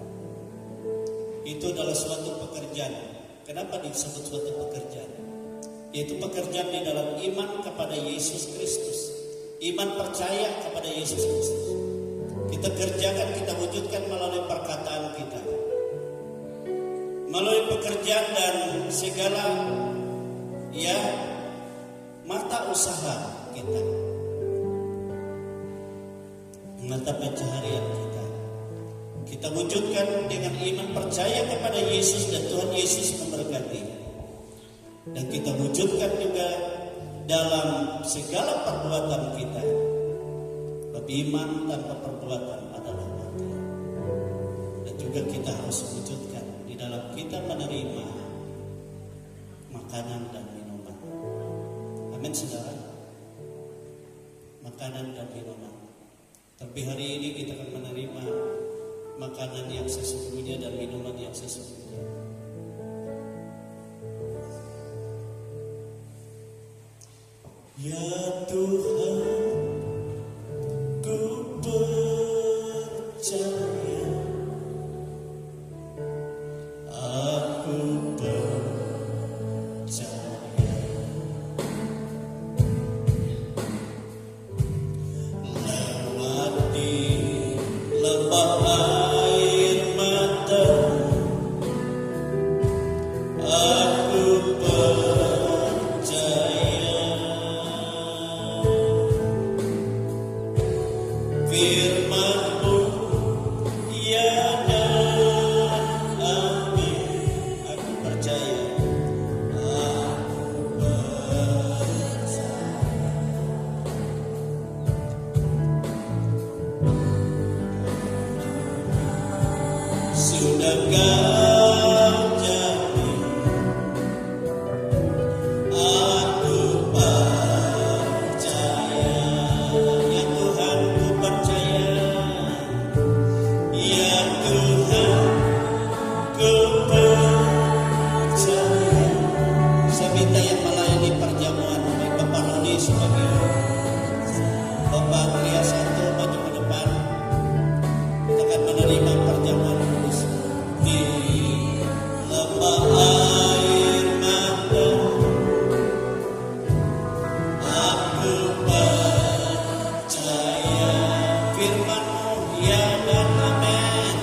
Itu adalah suatu pekerjaan. Kenapa disebut suatu pekerjaan? Yaitu pekerjaan di dalam iman kepada Yesus Kristus, iman percaya kepada Yesus Kristus. Kita kerjakan, kita wujudkan melalui perkataan kita, melalui pekerjaan dan segala, ya, mata usaha kita, mata pencaharian kita. Kita wujudkan dengan iman percaya kepada Yesus dan Tuhan Yesus memberkati. Dan kita wujudkan juga dalam segala perbuatan kita, iman tanpa perbuatan adalah mati. Dan juga kita harus wujudkan di dalam kita menerima makanan dan minuman. Amin saudara. Makanan dan minuman. Tapi hari ini kita akan menerima makanan yang sesungguhnya dan minuman yang sesungguhnya. Ya Tuhan, ku percaya, aku percaya, lewati lembah air mata, aku percaya, firman-Mu ya dan amin. Aku percaya, aku percaya. Sudah Kau jamin, aku percaya. Ya Tuhan, ku percaya. Ya Tuhan, ku percaya. Saya minta yang melayani perjamuan baik Bapak Roni sebagai Bapak Andrea Santo maju ke depan. Kita akan menerima perjamuan kudus di lembah air mata. Aku percaya, firman-Mu ya dan amin.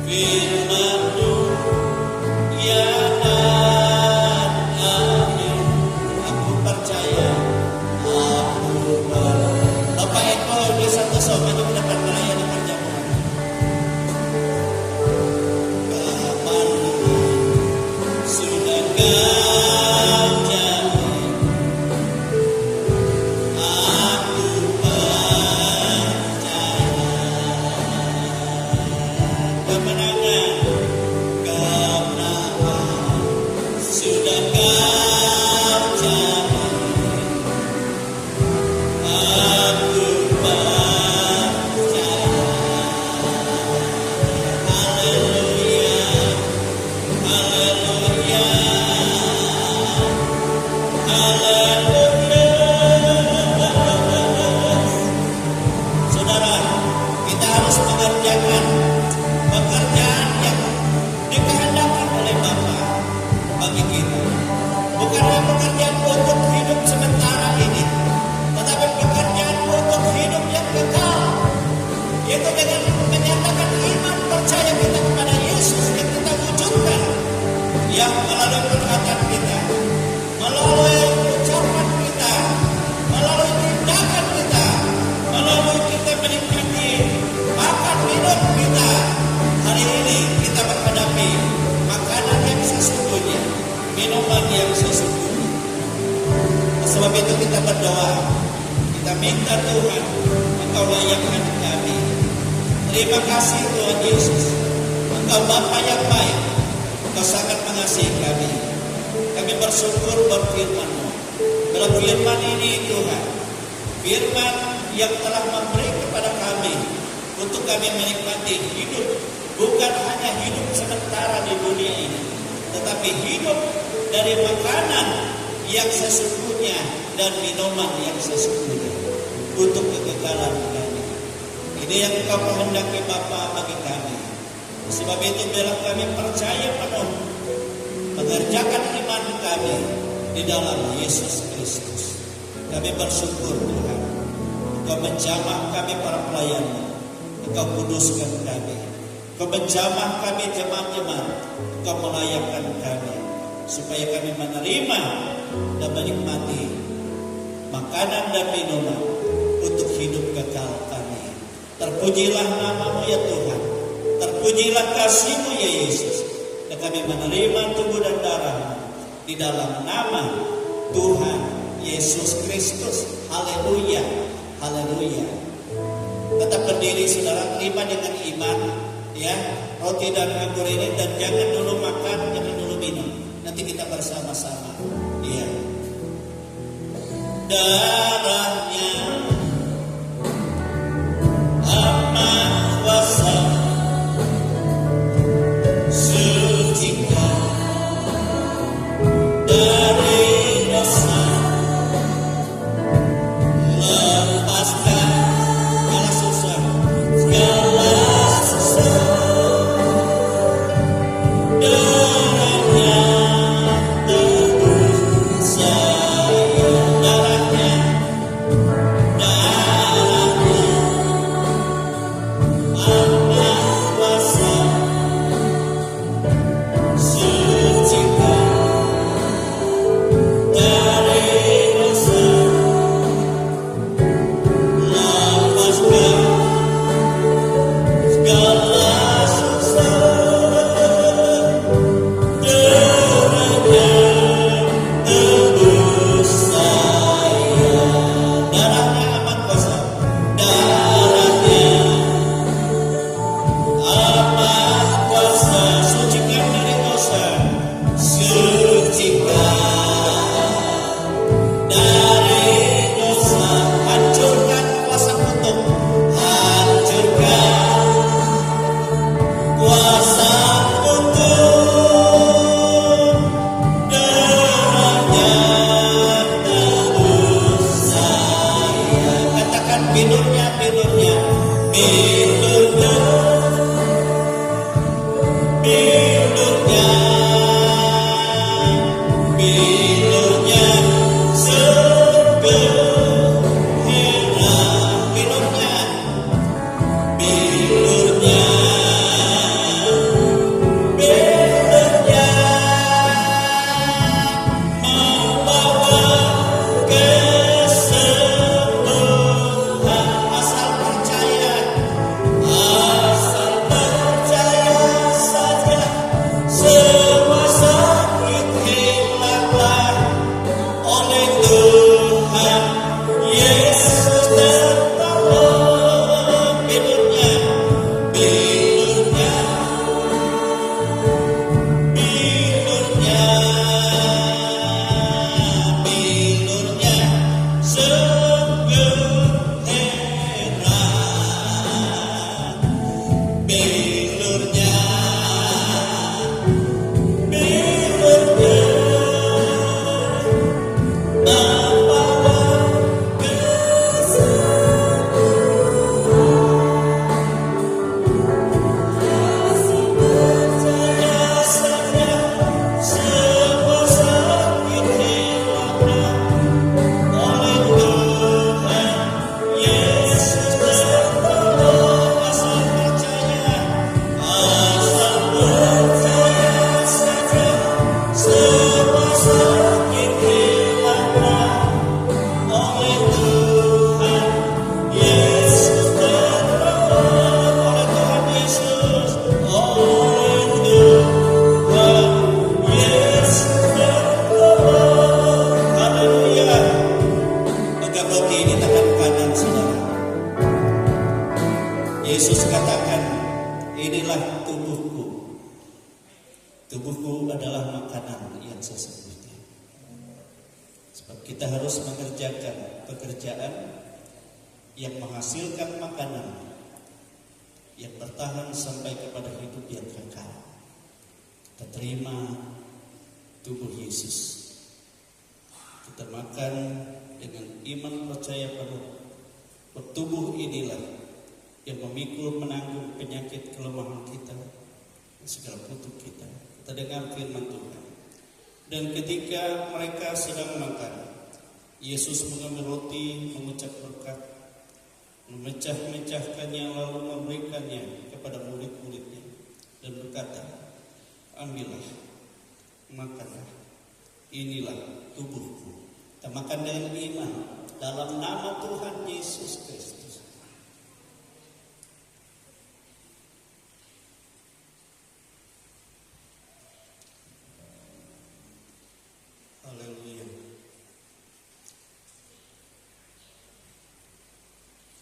Firman-Mu ya dan amin. Aku percaya, aku percaya. Bapak Eko di Santoso maju ke depan melayani perjamuan. Kapan sudah Kau jamin, aku percaya. Kemenangan sudah Kau jamin, aku percaya. Haleluya, haleluya, haleluya. Saudara, kita harus mengerjakan pekerjaan yang dikehendaki oleh Bapa bagi kita. Bukanlah pekerjaan untuk hidup sementara ini, tetapi pekerjaan untuk hidup yang kekal. Yaitu dengan menyatakan iman percaya kita kepada Yesus yang kita wujudkan, yang melalui perkataan kita, melalui ucapan kita, melalui tindakan kita, melalui kita menikmati makan minum kita. Hari ini kita menghadapi makanan yang sesungguhnya, minuman yang sesungguhnya. Sebab itu kita berdoa, kita minta Tuhan, Engkau layakkan kami. Terima kasih Tuhan Yesus, Engkau Bapa yang baik, Engkau sangat mengasihi kami. Kami bersyukur buat firman-Mu. Dalam firman ini Tuhan, firman yang telah memberi kepada kami untuk kami menikmati hidup, bukan hanya hidup sementara di dunia ini, tetapi hidup dari makanan yang sesungguhnya dan minuman yang sesungguhnya untuk kekekalan kami. Ini yang Engkau kehendaki Bapa bagi kami. Sebab itu biarlah kami percaya penuh mengerjakan iman kami di dalam Yesus Kristus. Kami bersyukur Tuhan, Engkau menjamah kami para pelayan-Mu, Engkau kuduskan kami, Engkau menjamah kami jemaat-jemaat, Engkau melayakkan kami, supaya kami menerima dan menikmati makanan dan minuman untuk hidup kekal kami. Terpujilah nama-Mu ya Tuhan, terpujilah kasih-Mu ya Yesus, dan kami menerima tubuh dan darah-Mu di dalam nama Tuhan Yesus Kristus. Haleluya, haleluya, Tetap berdiri saudara, terima dengan iman ya roti dan anggur ini, dan jangan dulu makan, jangan dulu minum. Nanti kita bersama-sama. Iya. Darahnya aman kuasa sucikan dari dosa, lepaskan segala susah, darahnya tebus saya, darahnya aman kuasa sucikan dari dosa, lepaskan segala susah, darahnya tebus saya, darahnya aman kuasa, darahnya aman kuasa sucikan dari dosa, sucikan dari dosa, hancurkan kuasa kutuk, hancurkan kuasa kutuk, darahnya tebus saya. Katakan bilurnya, bilurnya, bilurnya, bilurnya, bilurnya segera, bilurnya, bilurnya, bilurnya membawa kesembuhan. Asal percaya saja, semua sakit hilanglah oleh Tuhan Yesus tertolong. Bilurnya, bilurnya, bilurnya, bilurnya segera, bilurnya, bilurnya membawa percaya saja, semua sakit hilanglah oleh Tuhan Yesus tertolong. Asal percaya saja, semua sakit hilanglah oleh Tuhan Yesus tertolong. Oleh Tuhan Yesus, oleh Tuhan Yesus tertolong. Haleluya. Pegang roti ini tangan kanan saudara. Yesus katakan, inilah tubuhku. Tubuhku adalah makanan yang sesungguhnya. Sebab kita harus mengerjakan pekerjaan yang menghasilkan makanan yang bertahan sampai kepada hidup yang kekal. Kita terima tubuh Yesus. Kita makan dengan iman percaya pada tubuh inilah yang memikul menanggung penyakit kelemahan kita, segala kutuk kita. Kita dengar firman Tuhan. Dan ketika mereka sedang makan, Yesus mengambil roti, mengucap berkat, memecah-mecahkannya, lalu memberikannya kepada murid-muridnya dan berkata, ambillah, makanlah, inilah tubuhku. Kita makan dengan iman dalam nama Tuhan Yesus Kristus. Haleluya.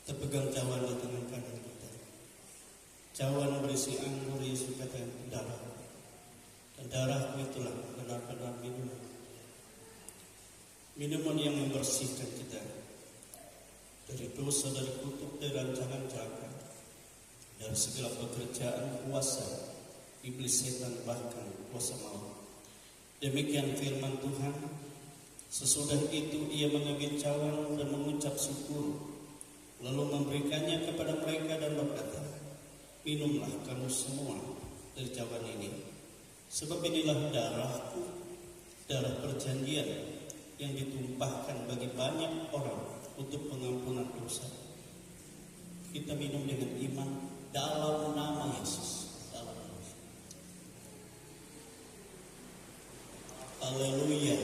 Kita pegang cawan di tangan cawan berisi anggur, Yesus katakan darah. Dan darahku itulah benar-benar minuman yang membersihkan kita dari dosa, dari kutuk, dari rancangan jahat, dari segala pekerjaan kuasa iblis, setan, bahkan kuasa maut. Demikian firman Tuhan. Sesudah itu ia mengambil cawan dan mengucap syukur, lalu memberikannya kepada mereka dan berkata, minumlah kamu semua dari cawan ini, sebab inilah darahku, darah perjanjian yang ditumpahkan bagi banyak orang untuk pengampunan dosa. Kita minum dengan iman dalam nama Yesus. Haleluya.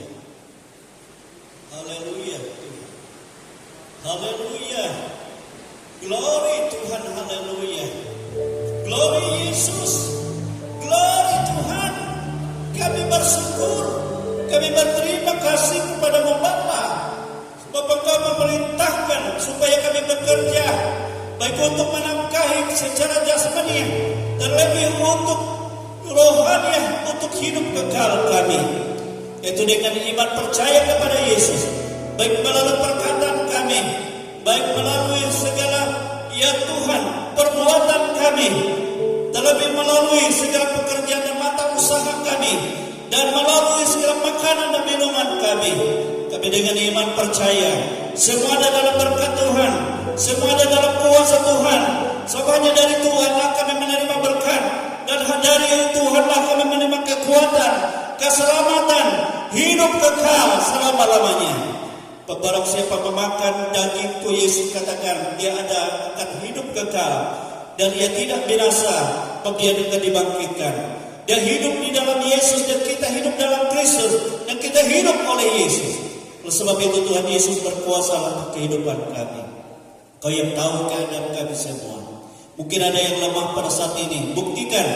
Haleluya. Haleluya. Glory Tuhan, haleluya. Glory Yesus. Glory Tuhan. Kami bersyukur, kami berterima kasih kepada-Mu Bapa, sebab Engkau memerintahkan supaya kami bekerja, baik untuk menafkahi secara jasmani dan lebih untuk rohani, untuk hidup kekal kami. Itu dengan iman percaya kepada Yesus, baik melalui perkataan kami, baik melalui segala ya Tuhan perbuatan kami, terlebih melalui segala pekerjaan dan mata usaha kami, dan melalui segala makanan dan minuman kami. Kami dengan iman percaya semua ada dalam berkat Tuhan, semua ada dalam kuasa Tuhan. Semuanya dari Tuhan lah kami menerima berkat, dan dari Tuhanlah kami menerima kekuatan, keselamatan, hidup kekal selama-lamanya. Barang siapa memakan dagingku, Yesus katakan, dia akan hidup kekal, dan ia tidak binasa, sebab dia akan dibangkitkan. Dia hidup di dalam Yesus, dan kita hidup dalam Kristus, dan kita hidup oleh Yesus. Oleh sebab itu Tuhan Yesus berkuasa atas kehidupan kami. Kau yang tahu keadaan kami semua. Mungkin ada yang lemah pada saat ini. Buktikan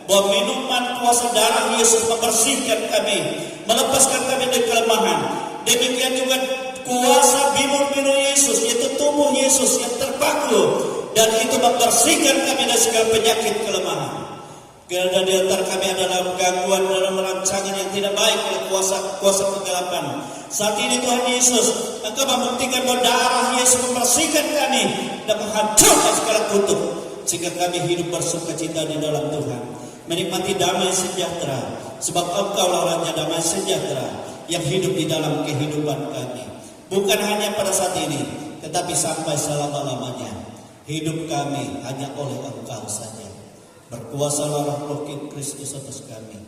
bahwa minuman kuasa darah Yesus membersihkan kami, melepaskan kami dari kelemahan. Demikian juga kuasa bimur-bimur Yesus, yaitu tubuh Yesus yang terpaku, dan itu membersihkan kami dari segala penyakit kelemahan. Karena di antara kami adalah gangguan dalam rancangan yang tidak baik oleh kuasa kegelapan. Saat ini Tuhan Yesus, Engkau membuktikan bahwa darah Yesus membersihkan kami dan menghancurkan segala kutuk, sehingga kami hidup bersukacita di dalam Tuhan, menikmati damai sejahtera, sebab Engkaulah Raja damai sejahtera yang hidup di dalam kehidupan kami. Bukan hanya pada saat ini, tetapi sampai selama-lamanya. Hidup kami hanya oleh Engkau saja. Berkuasalah Roh Kristus atas kami.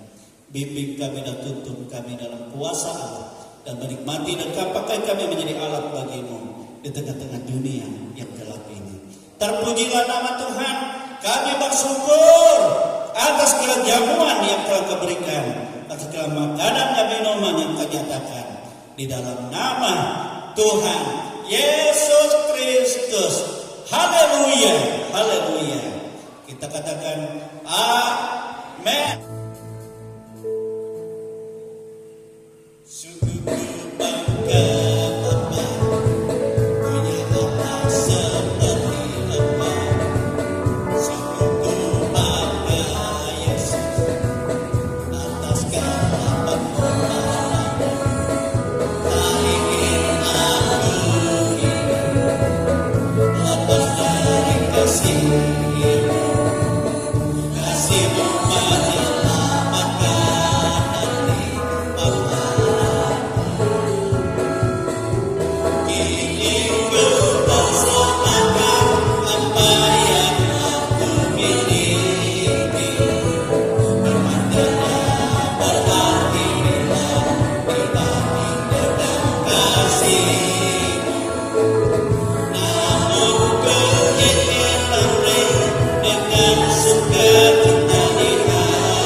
Bimbing kami dan tuntun kami dalam kuasa Allah, dan menikmati dan pakai kami menjadi alat bagi-Mu di tengah-tengah dunia yang gelap ini. Terpujilah nama Tuhan. Kami bersyukur atas segala jamuan yang telah Kau berikan, atas segala makanan dan minuman yang Kau nyatakan, di dalam nama Tuhan Yesus Kristus. Haleluya, haleluya. Kita katakan amin. Sukuku bangga Bapa, punya Allah seperti Engkau. Sukuku bangga Yesus, atas segala pengorbanan-Mu. Tak ingin aku hidup lepas dari kasih-Mu. Kasih-Mu menyelamatkan dari paparan. Kini ku persembahkan apa yang aku miliki. Bermakna berarti bila dibanding dengan kasih-Mu. Namun ku ingin memberi dengan sukacita di hati.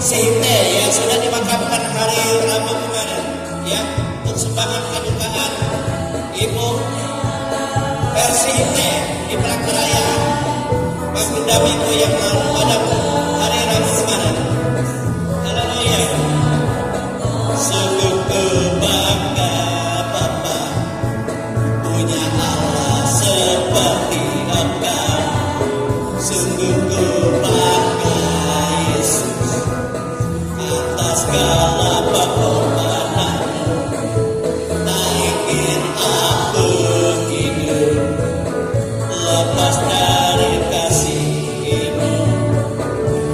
Persite yang sudah dimakamkan hari Rabu kemarin, ya, untuk sumbangan kedukaan Ibu Persite di Pelangkaraya Bunda Minggu yang lalu pada hari Rabu kemarin. Haleluya. Sungguh kebangga Bapa punya Allah seperti Engkau. Sungguh kebangga Yesus atas segala pengorbanan. Tak ingin aku hidup lepas dari kasih-Mu.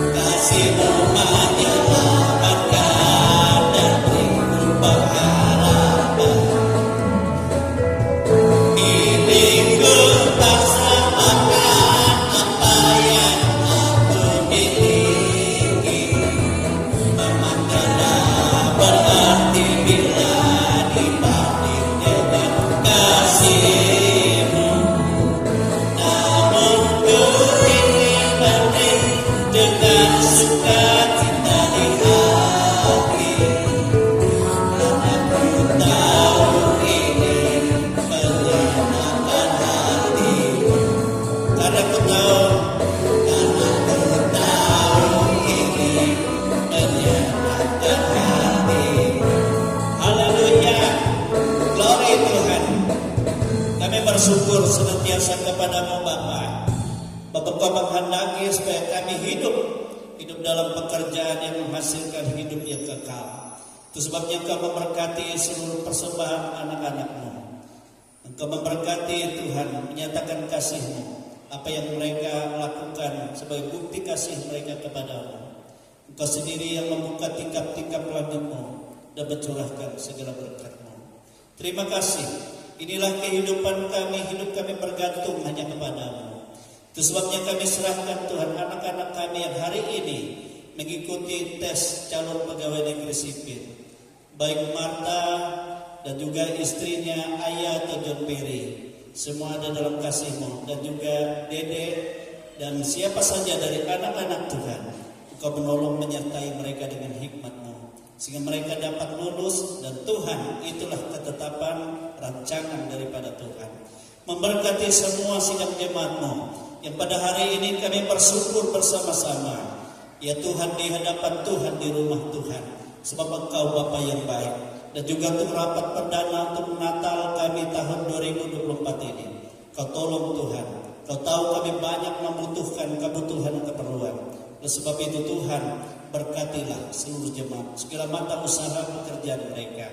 Kasih-Mu menyelamatkan dan beriku pengharapan. Ini ku tak samakan apa yang aku miliki. Memang tidak berarti bila dibanding dengan kasih-Mu. Namun ku ingin berdiri dengan sukacita di hati, karena ku tahu ini menyenangkan hati-Mu. Karena ku tahu ini menyenangkan hati-Mu. Haleluya, glory Tuhan. Kami bersyukur senantiasa kepada-Mu Bapa. Bapa, Kau menghendaki supaya kami hidup dalam pekerjaan yang menghasilkan hidup yang kekal. Itu sebabnya Engkau memberkati seluruh persembahan anak-anak-Mu. Engkau memberkati Tuhan, menyatakan kasih-Mu, apa yang mereka lakukan sebagai bukti kasih mereka kepada-Mu. Engkau sendiri yang membuka tingkap-tingkap langit-Mu dan mencurahkan segala berkat-Mu. Terima kasih. Inilah kehidupan kami, hidup kami bergantung hanya kepada-Mu. Itu sebabnya kami serahkan Tuhan anak-anak kami yang hari ini mengikuti tes calon pegawai negeri sipil. Baik Marta dan juga istrinya Ayah atau John Perry. Semua ada dalam kasih-Mu. Dan juga Dede dan siapa saja dari anak-anak Tuhan. Engkau menolong menyertai mereka dengan hikmat-Mu, sehingga mereka dapat lulus. Dan Tuhan, itulah ketetapan rancangan daripada Tuhan. Memberkati semua sidang jemaat-Mu yang pada hari ini kami bersyukur bersama-sama. Ya Tuhan, di hadapan Tuhan, di rumah Tuhan, sebab Engkau Bapa yang baik. Dan juga untuk rapat perdana untuk Natal kami tahun 2024 ini, Kau tolong Tuhan. Kau tahu kami banyak membutuhkan kebutuhan dan keperluan. Oleh sebab itu Tuhan, berkatilah seluruh jemaat, segala mata usaha pekerjaan mereka.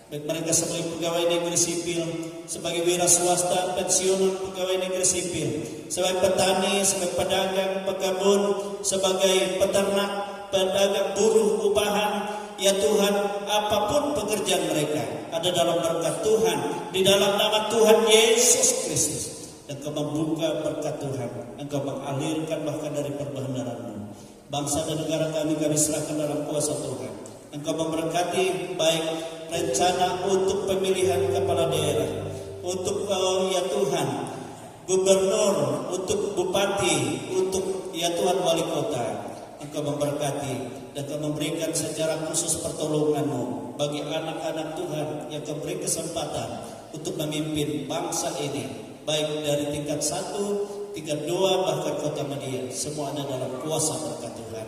Baik mereka sebagai pegawai negeri sipil, sebagai wira swasta, pensiunan pegawai negeri sipil, sebagai petani, sebagai pedagang, pekebun, sebagai peternak, pedagang, buruh, upahan. Ya Tuhan, apapun pekerjaan mereka, ada dalam berkat Tuhan, di dalam nama Tuhan Yesus Kristus. Dan Engkau membuka berkat Tuhan, Engkau mengalirkan bahkan dari perbendaharaan-Mu. Bangsa dan negara kami serahkan dalam kuasa Tuhan. Engkau memberkati baik rencana untuk pemilihan kepala daerah, untuk ya Tuhan gubernur, untuk bupati, untuk ya Tuhan wali kota. Engkau memberkati dan Engkau memberikan secara khusus pertolongan-Mu bagi anak-anak Tuhan yang Kau beri kesempatan untuk memimpin bangsa ini, baik dari tingkat 1, tingkat 2, bahkan kota media. Semua ada dalam kuasa berkat Tuhan.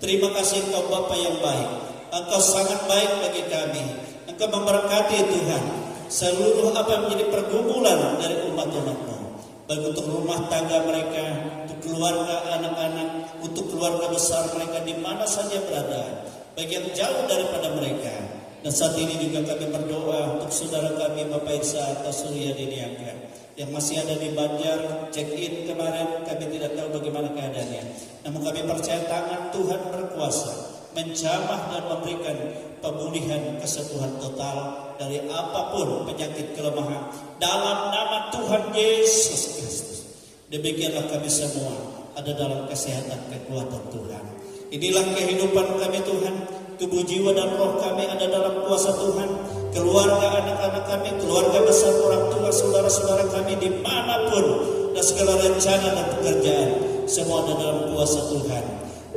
Terima kasih Engkau Bapa yang baik. Engkau sangat baik bagi kami. Engkau memberkati Tuhan seluruh apa yang menjadi pergumulan dari umat-umat-Mu, baik untuk rumah tangga mereka, untuk keluarga anak-anak, untuk keluarga besar mereka di mana saja berada, baik yang jauh daripada mereka. Dan saat ini juga kami berdoa untuk saudara kami Bapak Isa atau Surya Diniangga yang masih ada di Banjar, check-in kemarin, kami tidak tahu bagaimana keadaannya. Namun kami percaya tangan Tuhan berkuasa menjamah dan memberikan pemulihan kesembuhan total dari apapun penyakit kelemahan dalam nama Tuhan Yesus Kristus. Demikianlah kami semua ada dalam kesehatan kekuatan Tuhan. Inilah kehidupan kami Tuhan, tubuh jiwa dan roh kami ada dalam kuasa Tuhan. Keluarga anak-anak kami, keluarga besar orang tua, saudara-saudara kami dimanapun, dan segala rencana dan pekerjaan semua ada dalam kuasa Tuhan.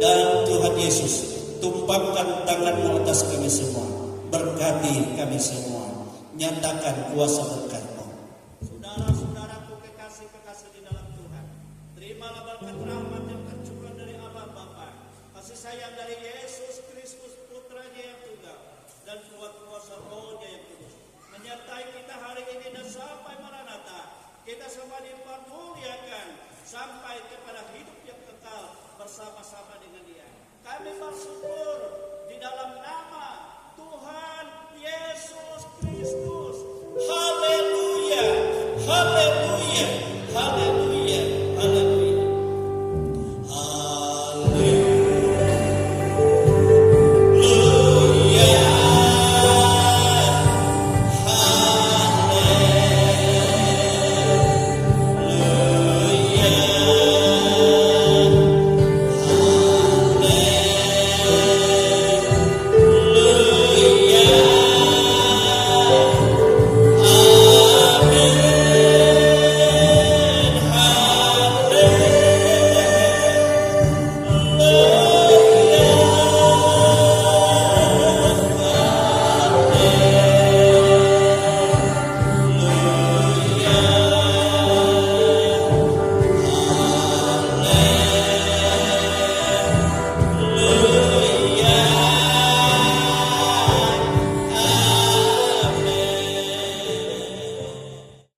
Dan Tuhan Yesus, Tumpahkan tangan-Mu atas kami semua. Berkati kami semua. Nyatakan kuasa berkat-Mu. Saudara-saudaraku kekasih-kekasih di dalam Tuhan, terimalah berkat rahmat yang tercurah dari Allah Bapa, kasih sayang dari Yesus Kristus Putranya yang tunggal, dan kuasa Roh-Nya yang kudus menyertai kita hari ini dan sampai Maranatha. Kita semua dipermuliakan sampai kepada hidup yang kekal bersama-sama dengan Dia. Kami bersyukur